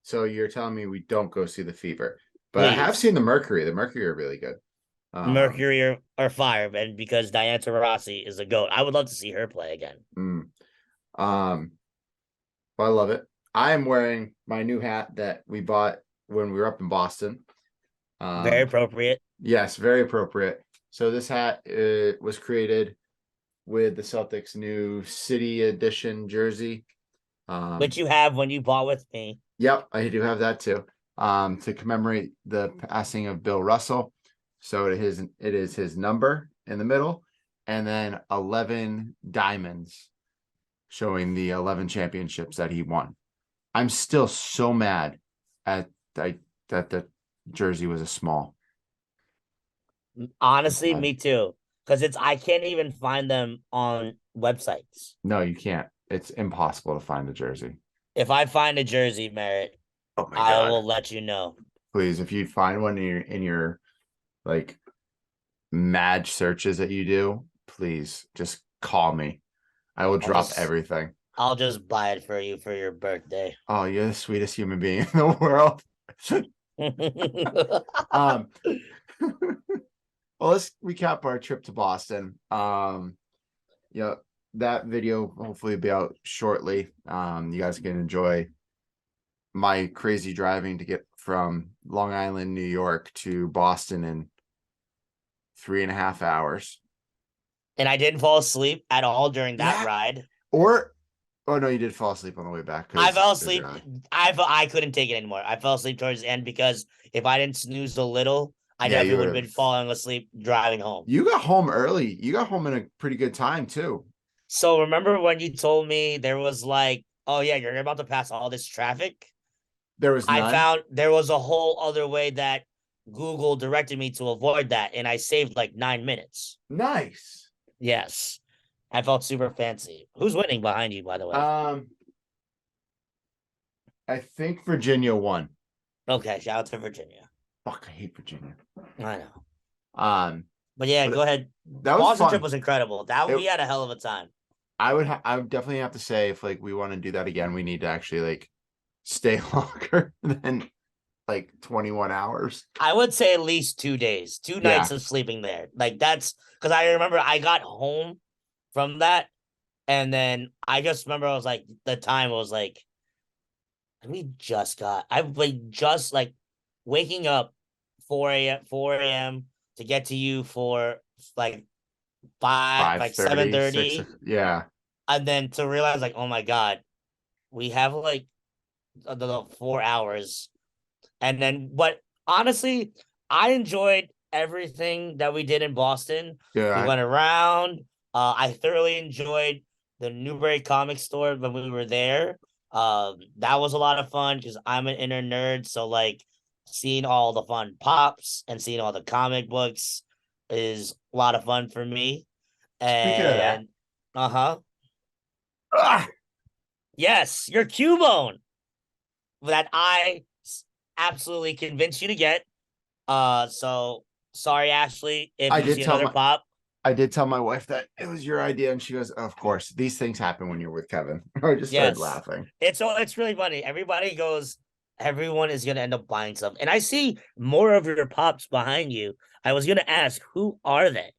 So you're telling me we don't go see the Fever. But Please. I have seen the Mercury. The Mercury are really good. Mercury or Fire, and because Diana Taurasi is a GOAT. I would love to see her play again. But I love it. I am wearing my new hat that we bought when we were up in Boston. Very appropriate. Yes, very appropriate. So this hat was created with the Celtics' new City Edition jersey. Which you have when you bought with me. Yep, I do have that too. To commemorate the passing of Bill Russell. So it is his number in the middle, and then 11 diamonds showing the 11 championships that he won. I'm still so mad at that the jersey was a small. Honestly, me too. Because I can't even find them on websites. No, you can't. It's impossible to find the jersey. If I find a jersey, Merritt, oh my God, I will let you know. Please, if you find one in your like match searches that you do, please just call me. I will drop everything. I'll just buy it for you for your birthday. Oh, you're the sweetest human being in the world. Well, let's recap our trip to Boston. That video hopefully will be out shortly. You guys can enjoy my crazy driving to get from Long Island, New York to Boston in 3.5 hours. And I didn't fall asleep at all during that ride. Oh no, you did fall asleep on the way back. I fell asleep. I couldn't take it anymore. I fell asleep towards the end because if I didn't snooze a little, I definitely would have been falling asleep driving home. You got home early. You got home in a pretty good time too. So remember when you told me there was like, oh yeah, you're about to pass all this traffic? There was none? I found there was a whole other way that Google directed me to avoid that, and I saved like 9 minutes. Nice. Yes. I felt super fancy. Who's winning behind you, by the way? I think Virginia won. Okay, shout out to Virginia. Fuck, I hate Virginia. I know. But yeah, go ahead. That was Boston fun. Trip was incredible. We had a hell of a time. I would definitely have to say if like we want to do that again, we need to actually like stay longer than like 21 hours. I would say at least 2 days, 2 nights of sleeping there. Like that's because I remember I got home from that, and then I just remember I was like the time was like just like waking up 4 a.m. to get to you for like 7:30. Yeah. And then to realize like, oh my God, we have like the 4 hours. And then honestly, I enjoyed everything that we did in Boston. Yeah. We went around. I thoroughly enjoyed the Newbury Comic Store when we were there. That was a lot of fun because I'm an inner nerd. So like seeing all the fun pops and seeing all the comic books is a lot of fun for me. And yes, your Cubone that I absolutely convinced you to get. So sorry, Ashley, if I you did see tell another my pop. I did tell my wife that it was your idea, and she goes, "Of course, these things happen when you're with Kevin." I just started Yes, laughing. it's really funny. Everybody goes. Everyone is gonna end up buying some, and I see more of your pops behind you. I was gonna ask, who are they?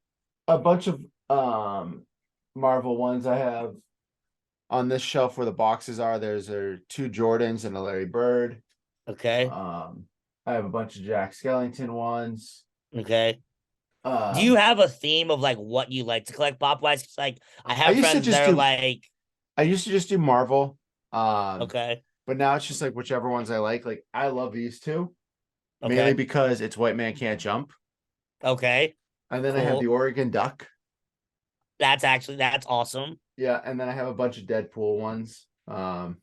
A bunch of Marvel ones I have on this shelf where the boxes are. There's two Jordans and a Larry Bird. Okay, I have a bunch of Jack Skellington ones. okay. Do you Um, have a theme of like what you like to collect pop wise? Like I I have used to friends that just are do like, I used to just do Marvel. Um, okay, but now it's just like whichever ones I like. Like I love these two, mainly okay, because it's White Man Can't Jump. okay, And then I have the cool. Oregon Duck. That's awesome. Yeah, and then I have a bunch of Deadpool ones. I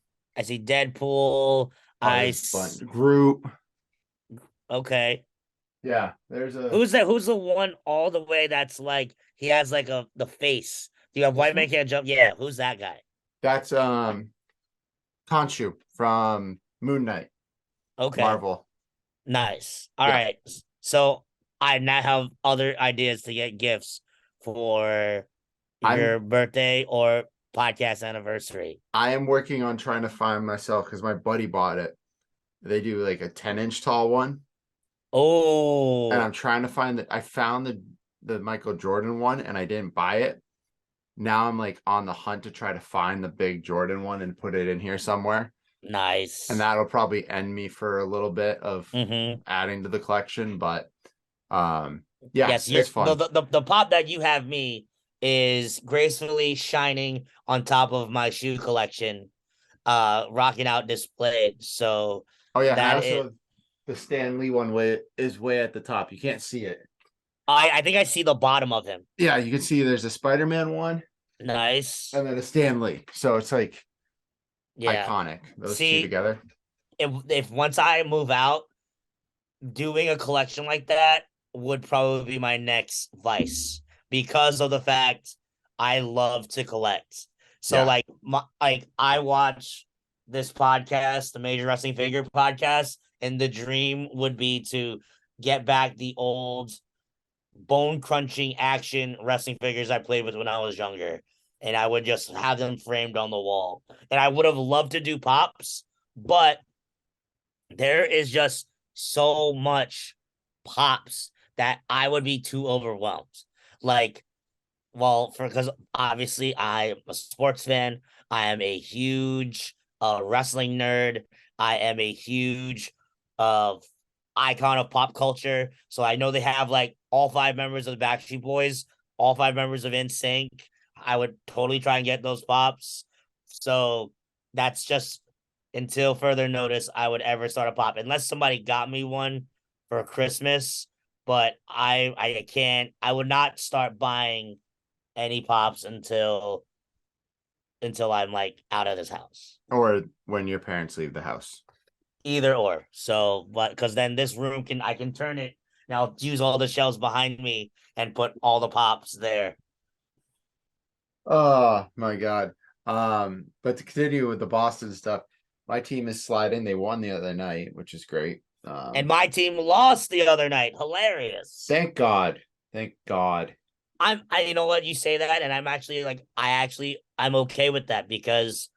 see Deadpool. Oh, I there's a bunch. Groot. okay. Yeah, there's a Who's that? Who's the one all the way that's like he has like the face? Do you have this White Man one. Can't Jump? Yeah, who's that guy? That's Khonshu from Moon Knight, Okay, Marvel. nice. All Yeah, right. So I now have other ideas to get gifts for I'm your birthday or podcast anniversary. I am working on trying to find myself because my buddy bought it. They do like a 10-inch tall one, and Oh, I'm trying to find that. I found the Michael Jordan one, and I didn't buy it. Now I'm like on the hunt to try to find the big Jordan one and put it in here somewhere. And nice. that'll probably end me for a little bit of Mm-hmm. adding to the collection. But yeah, Yes, it's fun. the pop that you have me is gracefully shining on top of my shoe collection, rocking out displayed. So Oh yeah, I that also it have the Stan Lee one way at the top. You can't see it. I think I see the bottom of him. Yeah, you can see there's a Spider-Man one Nice. and then a Stan Lee. So it's like Yeah. iconic. Those two See, together. if once I move out, doing a collection like that would probably be my next vice because of the fact I love to collect. So Yeah. like I watch this podcast, the Major Wrestling Figure podcast, and the dream would be to get back the old bone crunching action wrestling figures I played with when I was younger. And I would just have them framed on the wall. And I would have loved to do pops, but there is just so much pops that I would be too overwhelmed. Like, well, for because obviously I'm a sports fan, I am a huge wrestling nerd, I am a huge uh icon of pop culture. So I know they have like all five members of the Backstreet Boys, all five members of NSYNC. I would totally try and get those pops. So that's just until further notice I would ever start a pop unless somebody got me one for Christmas. But I can't. I would not start buying any pops until I'm like out of this house. Or when your parents leave the house. Either or. So, but because then this room I can turn it and I'll use all the shelves behind me and put all the pops there. Oh my God. But to continue with the Boston stuff, my team is sliding. They won the other night, which is great. And my team lost the other night. Hilarious. Thank God. Thank God. You know what, you say that, and I'm okay with that because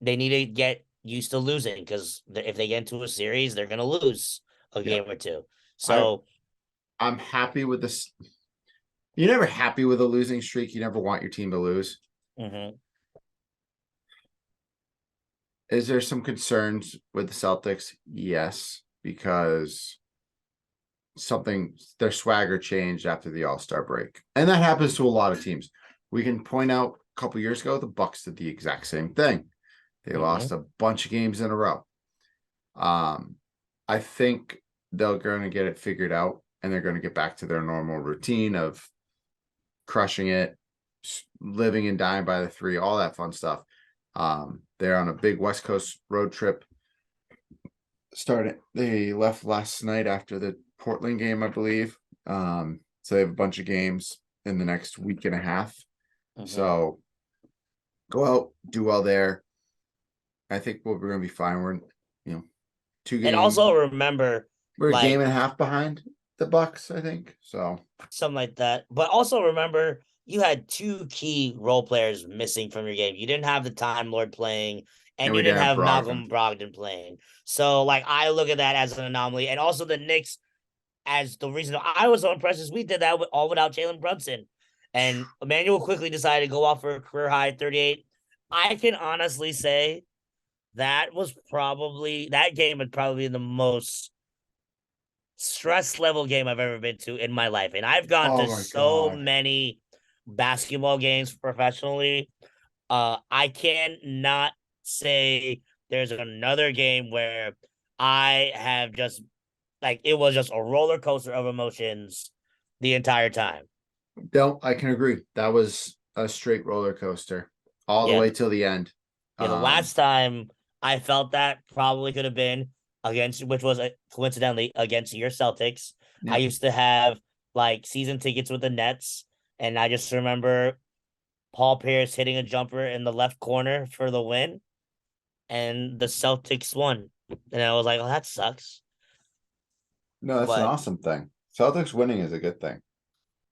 they need to get used to losing because if they get into a series, they're gonna lose a Yeah. game or two. I So I'm happy with this. You're never happy with a losing streak. You never want your team to lose. mhm. Is there some concerns with the Celtics? Yes, because their swagger changed after the All-Star break. And that happens to a lot of teams. We can point out a couple years ago, the Bucks did the exact same thing. They lost a bunch of games in a row. I think they're going to get it figured out and they're going to get back to their normal routine of crushing it, living and dying by the three, all that fun stuff. They're on a big West Coast road trip. They left last night after the Portland game, I believe. So they have a bunch of games in the next week and a half. So go out, do well there. I think we're going to be fine. We're, you know, two And games. also remember We're a Like game and a half behind the Bucks, I think. So something like that. But also remember, you had two key role players missing from your game. You didn't have the Time Lord playing, and and we you didn't didn't have have Brogdon. Malcolm Brogdon playing. So, like, I look at that as an anomaly. And also, the Knicks, as the reason I was so impressed, is we did that all without Jalen Brunson. And Emmanuel quickly decided to go off for a career high 38. I can honestly say that game would probably be the most stress level game I've ever been to in my life. And I've gone Oh to my so god. many basketball games professionally. I can not say there's another game where I have just like it was just a roller coaster of emotions the entire time. No, I can agree. That was a straight roller coaster all the Yeah, way till the end. yeah. The last time I felt that probably could have been against, which was coincidentally against your Celtics. I Yeah. used to have like season tickets with the Nets, and I just remember Paul Pierce hitting a jumper in the left corner for the win, and the Celtics won. And I was like, "Oh, that sucks." No, that's an But awesome thing. Celtics winning is a good thing.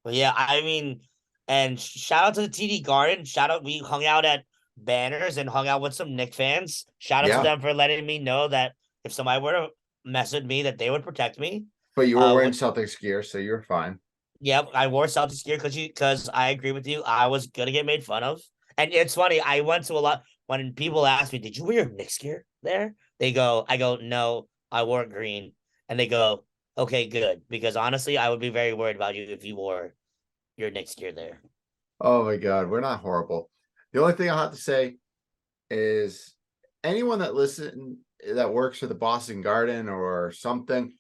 But yeah, I mean, and shout out to the TD Garden. Shout out, we hung out at Banners and hung out with some Knicks fans. Shout out to Yeah. them for letting me know that if somebody were to mess with me, that they would protect me. But you were wearing With Celtics gear, so you're fine. Yeah, I wore Celtics gear because I agree with you. I was gonna get made fun of, and it's funny. I went to a lot when people ask me, "Did you wear your Knicks gear there?" I go, "No, I wore green," and they go, "Okay, good," because honestly, I would be very worried about you if you wore your Knicks gear there. Oh my god, we're not horrible. The only thing I'll have to say is anyone that works for the Boston Garden or something,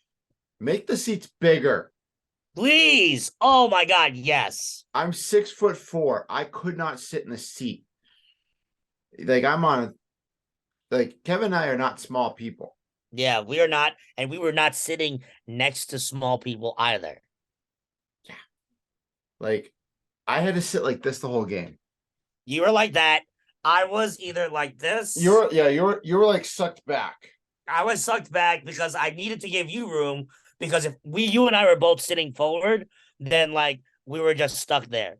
make the seats bigger. Please. Oh my God. Yes. I'm 6'4". I could not sit in a seat. Like I'm on like Kevin and I are not small people. Yeah, we are not. And we were not sitting next to small people either. Yeah. Like I had to sit like this the whole game. You were like that. I was either like this. You were like sucked back. I was sucked back because I needed to give you room. Because if you and I were both sitting forward, then like we were just stuck there.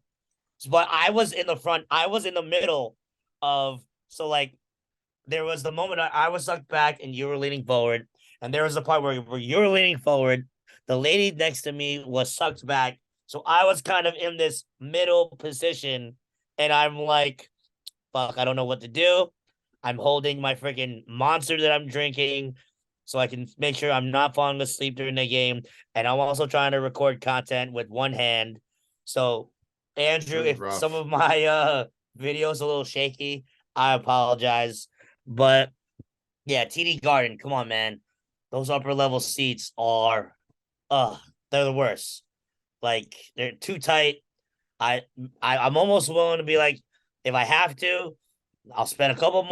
But I was in the front. I was in the middle of. So like there was the moment I was sucked back and you were leaning forward, and there was the part where you were leaning forward. The lady next to me was sucked back, so I was kind of in this middle position, and I'm like, "Fuck, I don't know what to do." I'm holding my freaking monster that I'm drinking, so I can make sure I'm not falling asleep during the game, and I'm also trying to record content with one hand. So, It Andrew, was if some rough. of my videos a little shaky, I apologize. But yeah, TD Garden, come on, man. Those upper level seats are they're the worst. Like they're too tight. I, I'm almost willing to be like, if I have to, I'll spend a couple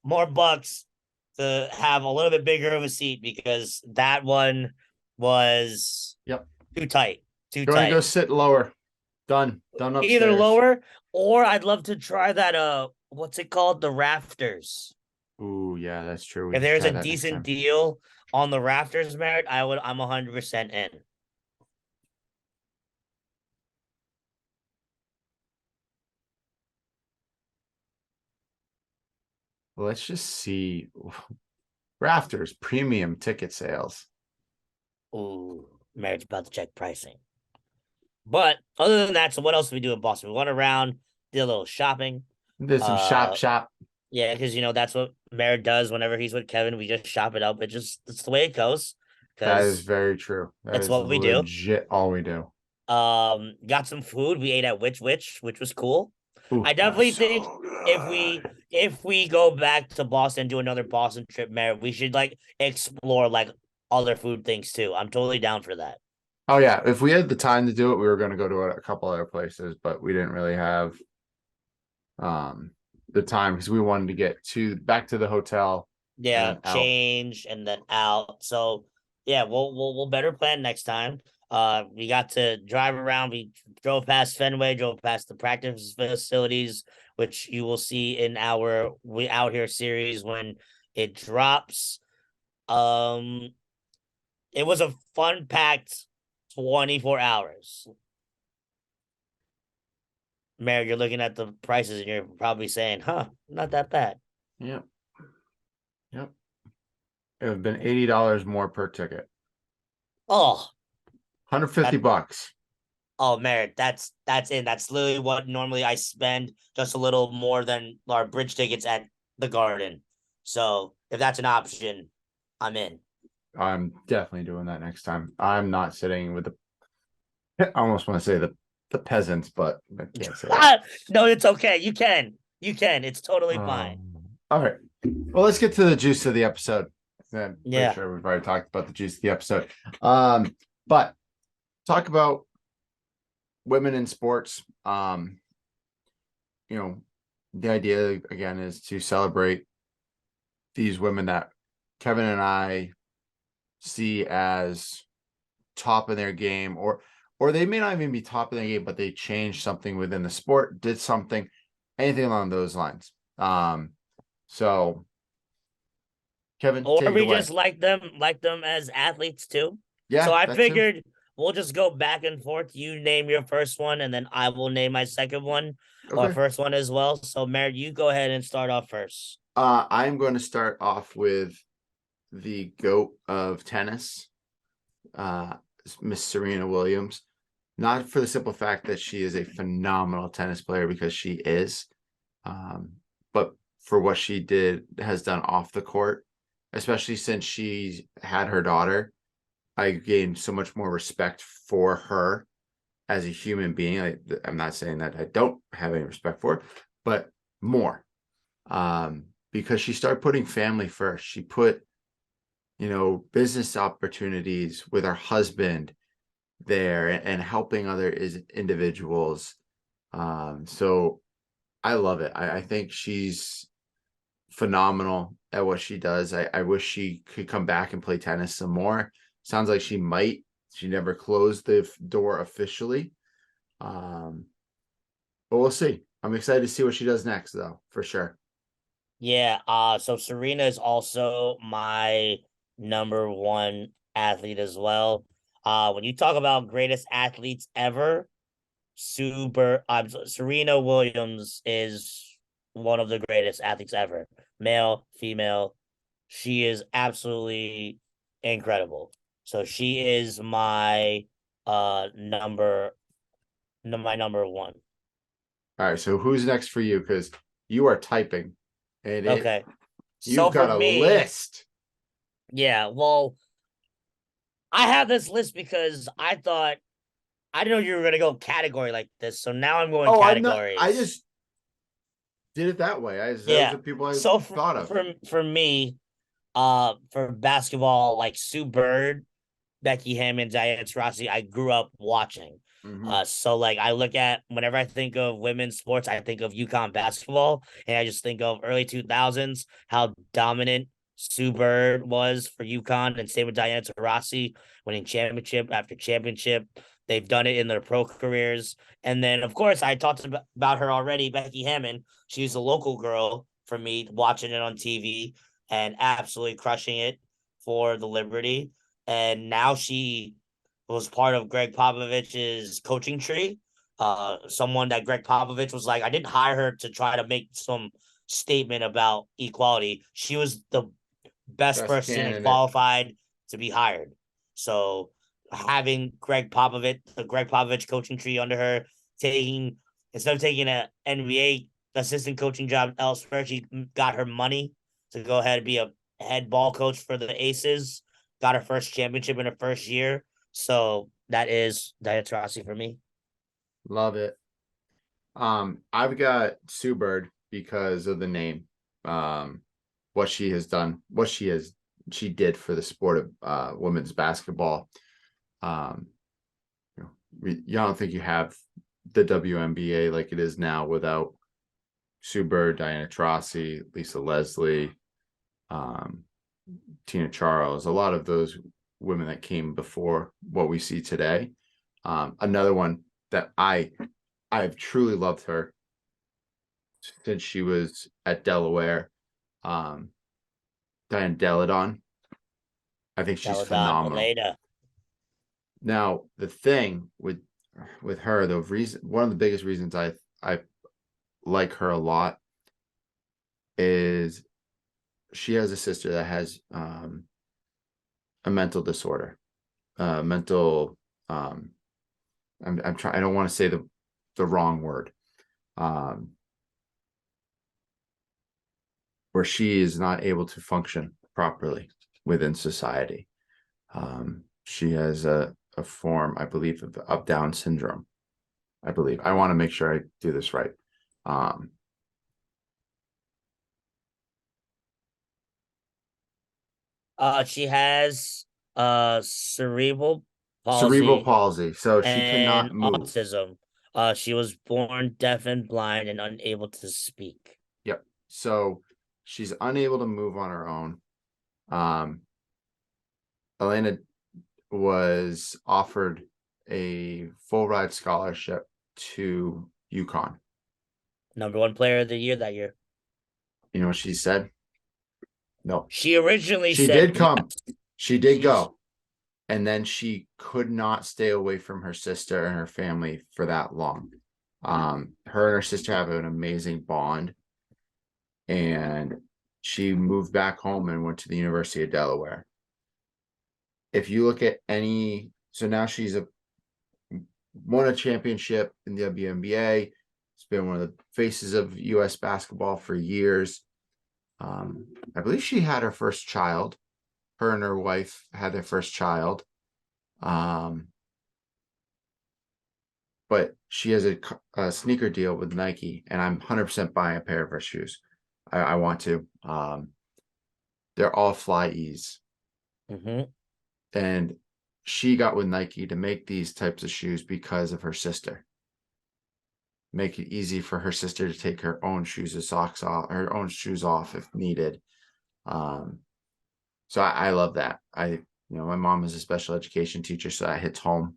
more bucks to have a little bit bigger of a seat because that one was Yep. too tight. Too Going to go tight. sit lower. Done. Done Either upstairs. lower, or I'd love to try that what's it called? The rafters. Ooh, yeah, that's true. We If should there's try a that next decent time. deal on the rafters, Merritt, I'm 100% in. Let's just see. Rafters, premium ticket sales. Ooh, Merritt's about to check pricing. But other than that, so what else did we do in Boston? We went around, did a little shopping. Did some Uh shop. yeah, because that's what Merritt does whenever he's with Kevin. We just shop it up. It's the way it goes. That is Because very true. That it's is what we do. legit all we do. Got some food. We ate at which was cool. Ooh, I that was definitely think so if good. we go back to Boston, do another Boston trip, Merritt, we should like explore like other food things too. I'm totally down for that. Oh yeah, if we had the time to do it, we were going to go to a couple other places, but we didn't really have um the time because we wanted to get to back to the hotel and Yeah, then out. change and then out. So yeah, we'll better plan next time. We got to drive around. We drove past Fenway, drove past the practice facilities, which you will see in our We Out Here series when it drops. Um, It was a fun packed 24 hours. Mary, you're looking at the prices and you're probably saying, huh, not that bad. Yep. Yep. It would have been $80 more per ticket. Oh, 150 that bucks. oh Merritt, that's it. That's literally what normally I spend, just a little more than our bridge tickets at the Garden. So if that's an option, I'm in. I'm definitely doing that next time. I'm not sitting with the I almost want to say the peasants, but I can't say that. No, it's okay. You can. You can. It's totally fine. All right. Well, let's get to the juice of the episode. I'm pretty Yeah. sure we've already talked about the juice of the episode. But talk about women in sports. You know, the idea again is to celebrate these women that Kevin and I see as top in their game, or they may not even be top in their game, but they changed something within the sport, did something, anything along those lines. So Kevin, Or take it we away. just like them as athletes too. So Yeah, I that too. figured we'll just go back and forth. You name your first one, and then I will name my second one or Okay. first one as well. So Merritt, you go ahead and start off first. I'm going to start off with the GOAT of tennis, uh, Miss Serena Williams. Not for the simple fact that she is a phenomenal tennis player, because she is, but for what she has done off the court, especially since she had her daughter. I gained so much more respect for her as a human being. I'm not saying that I don't have any respect for her, but more, because she started putting family first. She put, business opportunities with her husband there, and helping other individuals. So I love it. I think she's phenomenal at what she does. I wish she could come back and play tennis some more. Sounds like she might. She never closed the door officially. Um, but we'll see. I'm excited to see what she does next, though, for sure. Yeah, so Serena is also my number one athlete as well. When you talk about greatest athletes ever, Serena Williams is one of the greatest athletes ever, male, female. She is absolutely incredible. So she is my my number one. All right, so who's next for you? Because you are typing, and Okay. you've So for got a me, list. yeah, well, I have this list because I didn't know you were gonna go category like this. So now I'm going Oh, I'm not. I categories. just did it that way. Those Yeah. are people I So thought of. for me, for basketball, like Sue Bird, Becky Hammond, Diana Taurasi, I grew up watching. Hmm. So like I look at whenever I think of women's sports, I think of UConn basketball, and I just think of early 2000s, how dominant Sue Bird was for UConn, and same with Diana Taurasi, winning championship after championship. They've done it in their pro careers, and then of course I talked about her already, Becky Hammond. She's a local girl for me, watching it on TV and absolutely crushing it for the Liberty, and now she was part of Greg Popovich's coaching tree. Someone that Greg Popovich was like, I didn't hire her to try to make some statement about equality. She was the best Best person candidate. qualified to be hired. So having the Greg Popovich coaching tree under her, taking instead of taking an NBA assistant coaching job elsewhere, she got her money to go ahead and be a head ball coach for the Aces. Got her first championship in her first year. So that is Diatrasi for me. Love it. I've got Sue Bird because of the name. Um, what she has done, she did for the sport of women's basketball. Um, you don't think you have the WNBA like it is now without Sue Bird, Diana Taurasi, Lisa Leslie, um, Tina Charles, a lot of those women that came before what we see today. Another one that I've truly loved her since she was at Delaware. Um, Diane Deladon. I think That she's was phenomenal. Elena. Now, the thing with her, the reason one of the biggest reasons I like her a lot is she has a sister that has a mental disorder, mental I'm trying I don't want to say the wrong word. Um where she is not able to function properly within society. She has a form, I believe, of Down syndrome. I believe. I want to make sure I do this right. Um, She has cerebral Cerebral palsy palsy, so she and cannot move. autism. She was born deaf and blind and unable to speak. Yep. So she's unable to move on her own. Um, Elena was offered a full ride scholarship to UConn. Number one player of the year that year. You know what she said? No. She originally She said did yes. come. She did She's go. And then she could not stay away from her sister and her family for that long. Her and her sister have an amazing bond, and she moved back home and went to the University of Delaware. If you look at any, so now she's won a championship in the WNBA. It's been one of the faces of U.S. basketball for years. I believe she had her first child. Her and her wife had their first child. Um, but she has a sneaker deal with Nike, and I'm 100% buying a pair of her shoes. I want to. They're all Fly E's, mm-hmm. and she got with Nike to make these types of shoes because of her sister. Make it easy for her sister to take her own shoes and socks off, her own shoes off if needed. Um, so I love that. My mom is a special education teacher, so that hits home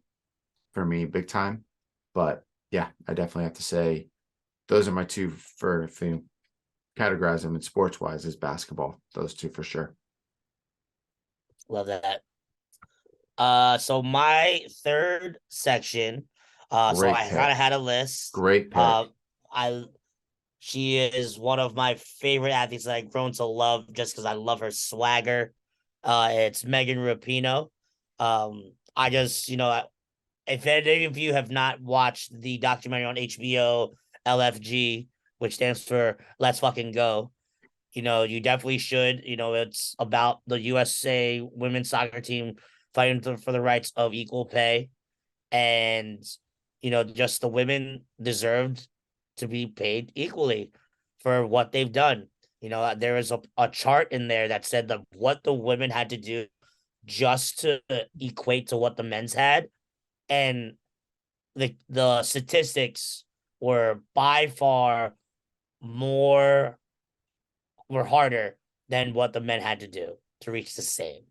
for me big time. But yeah, I definitely have to say those are my two for categorize them in sports wise as basketball. Those two for sure. Love that. So my third section, so Great I kind of pick. had a list. Great Uh, pick. I She is one of my favorite athletes that I've grown to love just because I love her swagger. It's Megan Rapinoe. I just, if any of you have not watched the documentary on HBO LFG, which stands for Let's Fucking Go, you definitely should. It's about the USA women's soccer team fighting for the rights of equal pay. And, just the women deserved to be paid equally for what they've done. There is a chart in there that said what the women had to do just to equate to what the men's had. And the statistics were by far more were harder than what the men had to do to reach the same.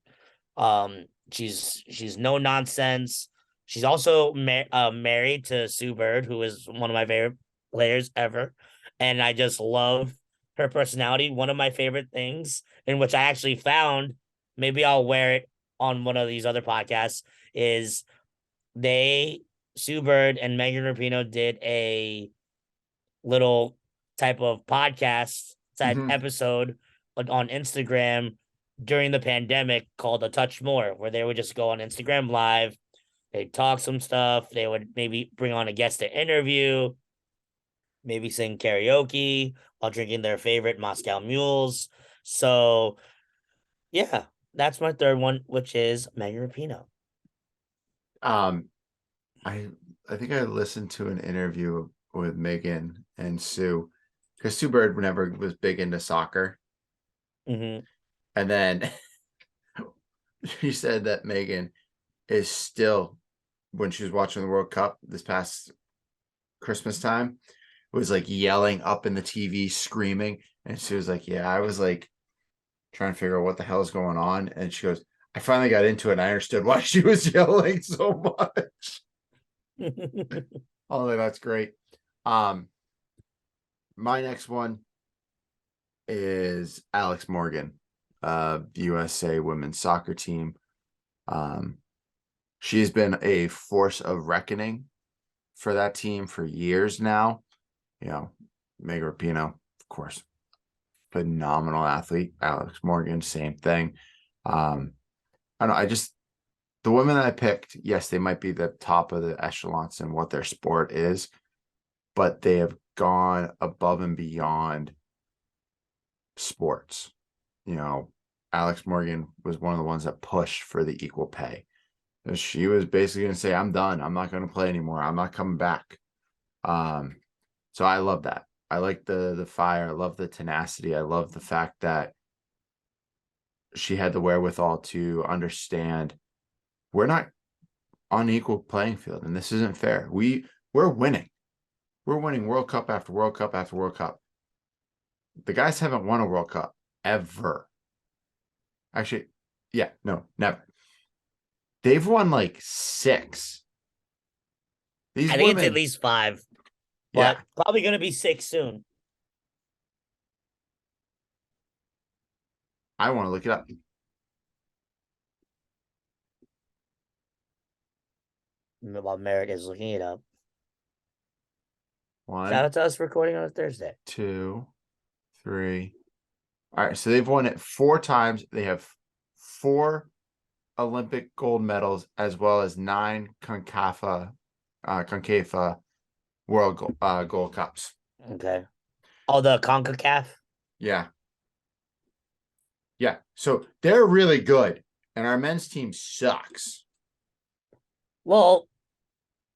She's no nonsense. She's also married to Sue Bird, who is one of my favorite players ever, and I just love her personality. One of my favorite things, in which I actually found, maybe I'll wear it on one of these other podcasts, is they Sue Bird and Megan Rapinoe did a little type of podcast type Mm-hmm. episode on Instagram during the pandemic called A Touch More, where they would just go on Instagram Live, they'd talk some stuff, they would maybe bring on a guest to interview, maybe sing karaoke while drinking their favorite Moscow Mules. So yeah, that's my third one, which is Megan Rapinoe. Um, I I think I listened to an interview with Megan and Sue because Sue Bird never was big into soccer, Mm-hmm. and then she said that Megan is still when she was watching the World Cup this past Christmas time was like yelling up in the TV, screaming, and she was like, "Yeah, I was like trying to figure out what the hell is going on," and she goes, "I finally got into it, and I understood why she was yelling so much." Oh, that's great. Um, my next one is Alex Morgan. USA women's soccer team. She's been a force of reckoning for that team for years now. Megan Rapinoe, of course, phenomenal athlete. Alex Morgan, same thing. I don't know. The women I picked, yes, they might be the top of the echelons in what their sport is, but they have gone above and beyond sports. Alex Morgan was one of the ones that pushed for the equal pay. She was basically going to say, I'm done. I'm not going to play anymore. I'm not coming back. So I love that. I like the fire. I love the tenacity. I love the fact that she had the wherewithal to understand we're not on equal playing field, and this isn't fair. We're winning. We're winning World Cup after World Cup after World Cup. The guys haven't won a World Cup ever. Actually, yeah, no, never. They've won like 6. I think it's at least 5, but probably going to be 6 soon. I want to look it up. While Merritt is looking it up. 1, shout out to us recording on a Thursday. 2, 3. All right, so they've won it 4 times. They have 4 Olympic gold medals as well as 9 CONCACAF World Gold Cups. Okay. Oh, the CONCACAF? Yeah. Yeah. So they're really good, and our men's team sucks. Well,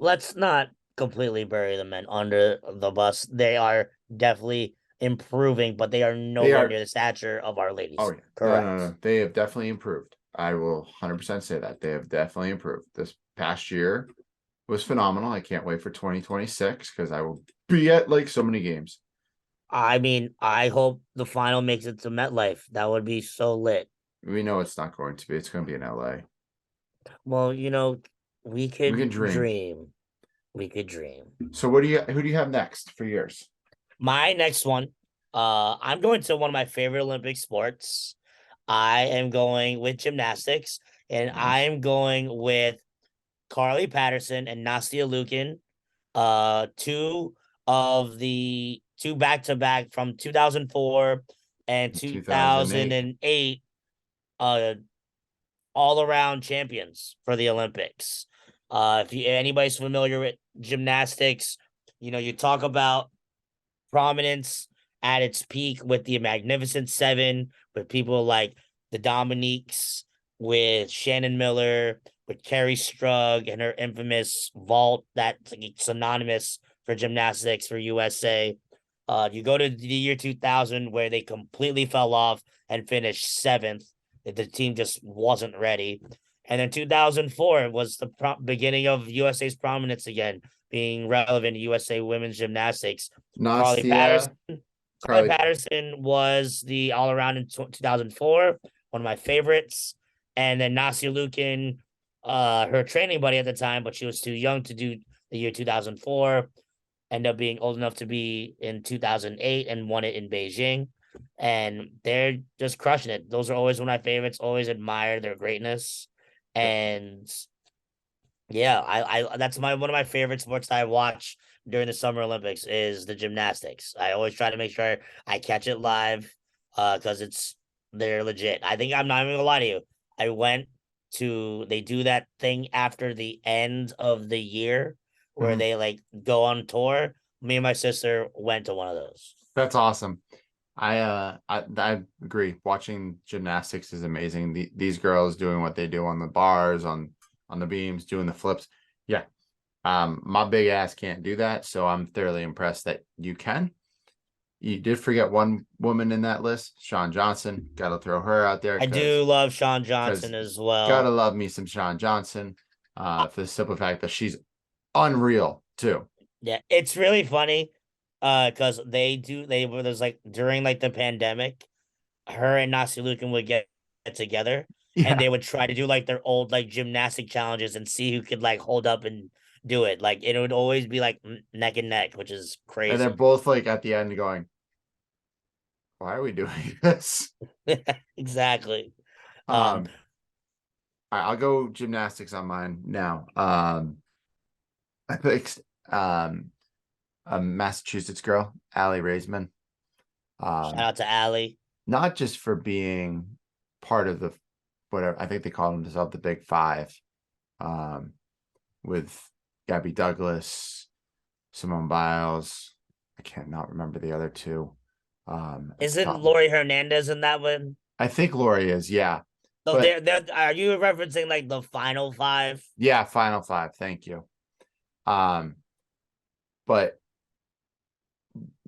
let's not completely bury the men under the bus. They are definitely improving, but they are nowhere near the stature of our ladies. Oh, yeah. Correct. No. They have definitely improved. I will 100% say that. They have definitely improved. This past year was phenomenal. I can't wait for 2026 because I will be at like so many games. I mean, I hope the final makes it to MetLife. That would be so lit. We know it's not going to be. It's going to be in LA. Well, we can dream. We could dream. So who do you have next for yours? My next one, I'm going to one of my favorite Olympic sports. I am going with gymnastics, and Nice. I am going with Carly Patterson and Nastia Liukin, two back-to-back from 2004 and 2008, all-around champions for the Olympics. If anybody's familiar with gymnastics, you talk about prominence at its peak with the Magnificent Seven, with people like the Dominiques, with Shannon Miller, with Carrie Strug and her infamous vault that's like synonymous for gymnastics for USA. You go to the year 2000 where they completely fell off and finished 7th. The team just wasn't ready. And then 2004 was the beginning of USA's prominence again, being relevant to USA women's gymnastics. Carly Patterson was the all-around in 2004, one of my favorites. And then Nastia Liukin, her training buddy at the time, but she was too young to do the year 2004, ended up being old enough to be in 2008 and won it in Beijing. And they're just crushing it. Those are always one of my favorites, always admire their greatness. And yeah, I that's one of my favorite sports that I watch during the Summer Olympics is the gymnastics. I always try to make sure I catch it live because they're legit. I think I'm not even gonna lie to you. They do that thing after the end of the year where they like go on tour. Me and my sister went to one of those. That's awesome. I agree. Watching gymnastics is amazing. These girls doing what they do on the bars, on the beams, doing the flips. Yeah. My big ass can't do that, so I'm thoroughly impressed that you can. You did forget one woman in that list, Shawn Johnson. Got to throw her out there. I do love Shawn Johnson as well. Gotta love me some Shawn Johnson. For the simple fact that she's unreal too. Yeah, it's really funny. Because there's like during like the pandemic, her and Nastia Liukin would get together and they would try to do like their old like gymnastic challenges and see who could like hold up and do it. Like it would always be like neck and neck, which is crazy. And they're both like at the end going, Why are we doing this? Exactly. Um, Um, I'll go gymnastics on mine now. I picked a Massachusetts girl, Allie Raisman. Shout Um, out to Allie. not just for being part of the whatever I think they call themselves the Big Five, um, with Gabby Douglas, Simone Biles. I can't not remember the other two. At the Isn't top, Lori Hernandez in that one? I think Lori is, yeah, So but they're are you referencing like the final five? yeah, Final Five. Thank you. Um, but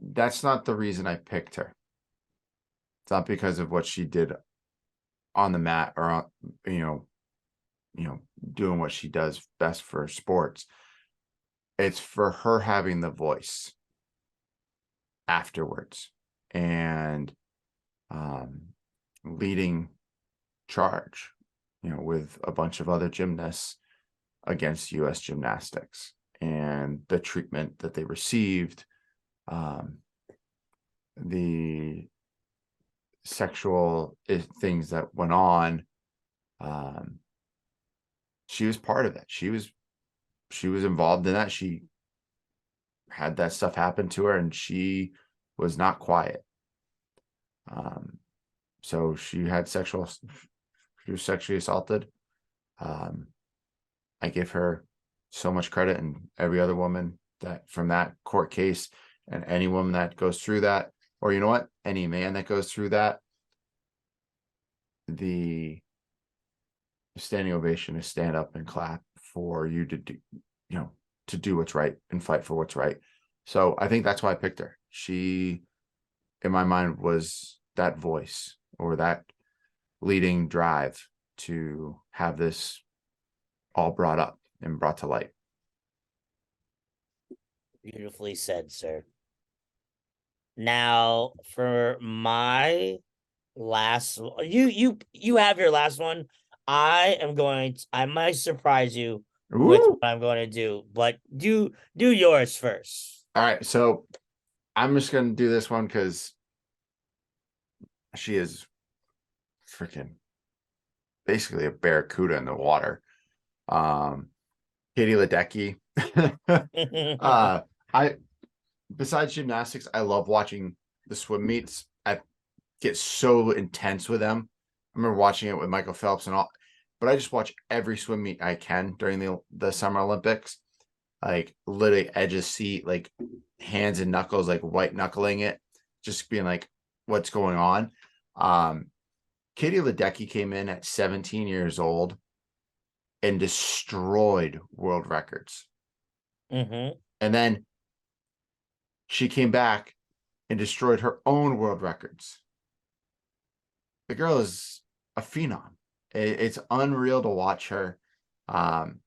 that's not the reason I picked her. It's not because of what she did on the mat or on, you know, you know, doing what she does best for sports. It's for her having the voice afterwards and um, leading charge, with a bunch of other gymnasts against U.S. gymnastics and the treatment that they received, um, the sexual things that went on. Um, she was part of that. She was involved in that. She had that stuff happen to her, and she was not quiet. Um, so she was sexually assaulted. Um, I give her so much credit, and every other woman that from that court case, and any woman that goes through that, or you know what, any man that goes through that, the standing ovation is stand up and clap for you to do, to do what's right and fight for what's right. So I think that's why I picked her. She, in my mind, was that voice or that leading drive to have this all brought up and brought to light. Beautifully said, sir. Now for my last, you have your last one. I might surprise you with Ooh. what I'm going to do, but do yours first. All right. So I'm just going to do this one because she is freaking basically a barracuda in the water. Um, Katie Ledecky. uh, I besides gymnastics, I love watching the swim meets. I get so intense with them. I remember watching it with Michael Phelps and all, but I just watch every swim meet I can during the Summer Olympics. Like literally edge of seat, like hands and knuckles, like white knuckling it, just being like, what's going on? Um, Katie Ledecky came in at 17 years old and destroyed world records. Mm-hmm. And then she came back and destroyed her own world records. The girl is a phenom. It's unreal to watch her. Um,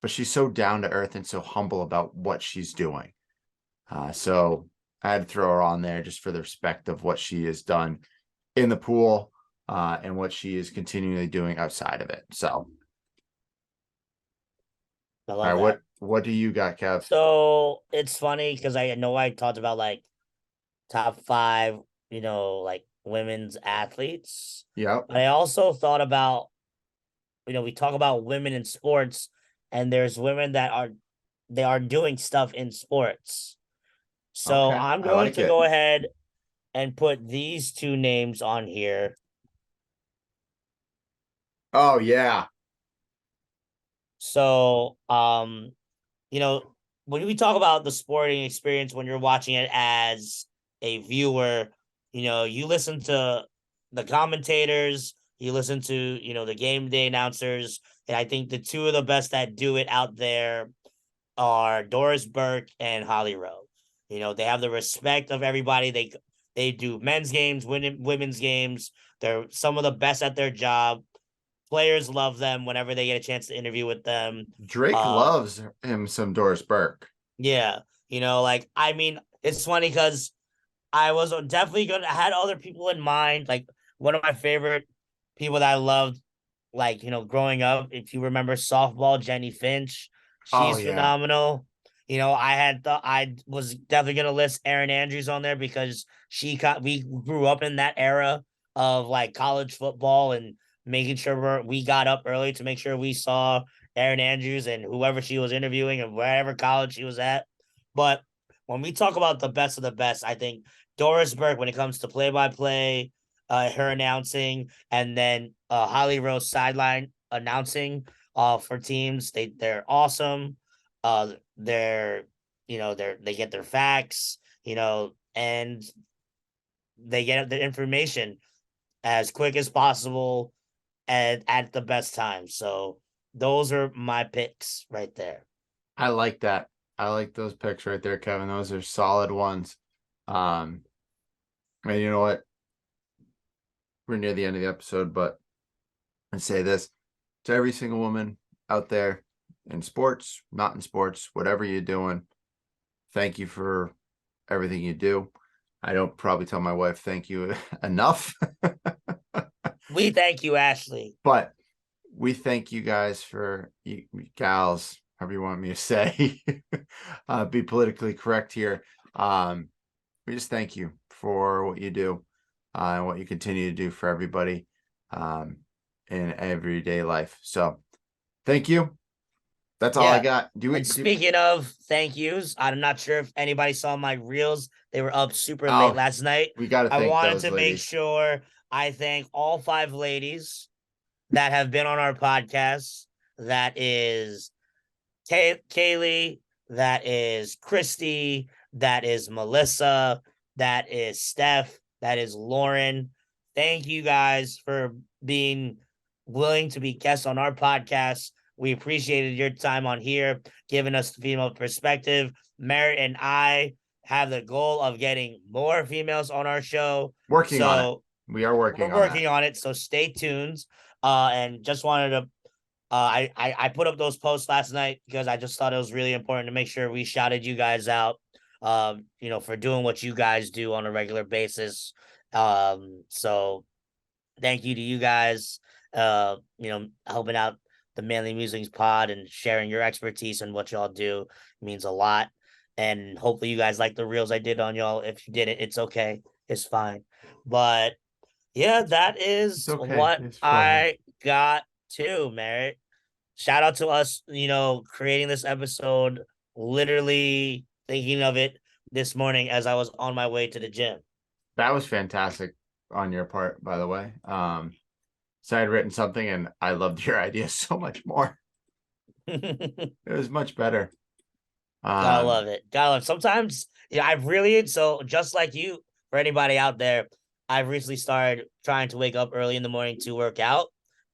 but she's so down to earth and so humble about what she's doing. So I had to throw her on there just for the respect of what she has done in the pool, and what she is continually doing outside of it. So, I all love right, that. what do you got, Kev? So it's funny because I know I talked about like top five, like women's athletes, Yep. but I also thought about, we talk about women in sports, and there's women that are doing stuff in sports. So Okay, I'm I going like to it. go ahead and put these two names on here. Oh yeah. So, when we talk about the sporting experience, when you're watching it as a viewer, you listen to the commentators, you listen to, the game day announcers. And I think the two of the best that do it out there are Doris Burke and Holly Rowe. They have the respect of everybody. They do men's games, women's games. They're some of the best at their job. Players love them whenever they get a chance to interview with them. Drake Uh, loves him some Doris Burke. yeah, like I mean, it's funny because I was definitely gonna I had other people in mind. Like one of my favorite people that I loved, like growing up. If you remember softball, Jenny Finch, Oh she's yeah. phenomenal. I was definitely gonna list Erin Andrews on there because we grew up in that era of like college football and making sure we got up early to make sure we saw Erin Andrews and whoever she was interviewing and wherever college she was at. But when we talk about the best of the best, I think Doris Burke, when it comes to play by play, her announcing, and then Holly Rose sideline announcing for teams, they're awesome. They're they get their facts, and they get the information as quick as possible and at the best time. So those are my picks right there. I like that. I like those picks right there, Kevin. Those are solid ones. And you know what? We're near the end of the episode, but I say this to every single woman out there in sports, not in sports, whatever you're doing. Thank you for everything you do. I don't probably tell my wife thank you enough. We thank you, Ashley. But we thank you guys for you gals, however you want me to say, be politically correct here. We just thank you for what you do and what you continue to do for everybody in everyday life. So thank you. That's all I got. Speaking of thank yous, I'm not sure if anybody saw my reels. They were up super late last night. We got to thank wanted those to ladies. Make sure I thank all 5 ladies that have been on our podcast. That is Kaylee, that is Christy, that is Melissa, that is Steph, that is Lauren. Thank you guys for being willing to be guests on our podcast. We appreciated your time on here, giving us the female perspective. Merritt and I have the goal of getting more females on our show. Working on it. We are working on it. So stay tuned. And just wanted to I put up those posts last night because I just thought it was really important to make sure we shouted you guys out, for doing what you guys do on a regular basis. So thank you to you guys, helping out the Manly Musings pod and sharing your expertise and what y'all do means a lot. And hopefully you guys like the reels I did on y'all. If you didn't, it's okay. It's fine. But yeah, that is what I got too, Merritt. Shout out to us, creating this episode, literally thinking of it this morning as I was on my way to the gym. That was fantastic on your part, by the way. So I had written something and I loved your idea so much more. It was much better. Gotta love it. Sometimes, so just like you, for anybody out there, I've recently started trying to wake up early in the morning to work out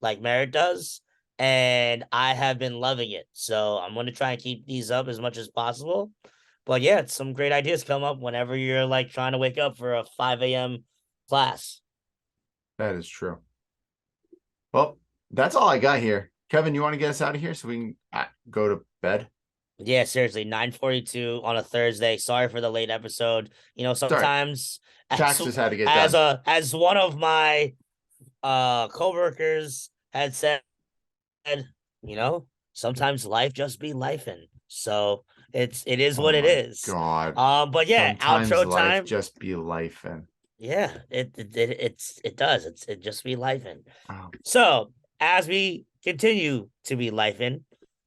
like Merritt does. And I have been loving it. So I'm going to try and keep these up as much as possible. But yeah, some great ideas come up whenever you're like trying to wake up for a 5 a.m. class. That is true. Well, that's all I got here. Kevin, you want to get us out of here so we can go to bed? Yeah, seriously, 9:42 on a Thursday. Sorry for the late episode. Sometimes taxes had to get done. As one of my coworkers had said, sometimes life just be lifing. So it is what it is. God. But yeah, sometimes outro life time. Just be lifing. Yeah, it does. It just be lifing. Oh. So as we continue to be lifing,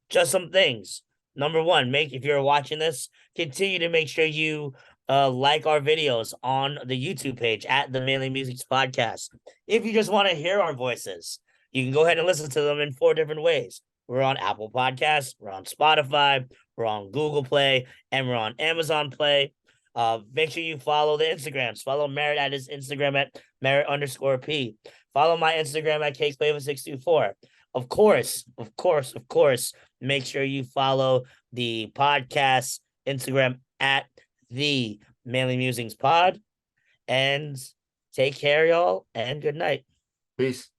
just some things. Number one, if you're watching this, continue to make sure you like our videos on the YouTube page at the Manly Musings Podcast. If you just want to hear our voices, you can go ahead and listen to them in 4 different ways. We're on Apple Podcasts, we're on Spotify, we're on Google Play, and we're on Amazon Play. Make sure you follow the Instagrams. Follow Merritt at his Instagram at Merritt_P. Follow my Instagram at CakeFlavor624. Of course, make sure you follow the podcast Instagram at the Manly Musings Pod. And take care, y'all, and good night. Peace.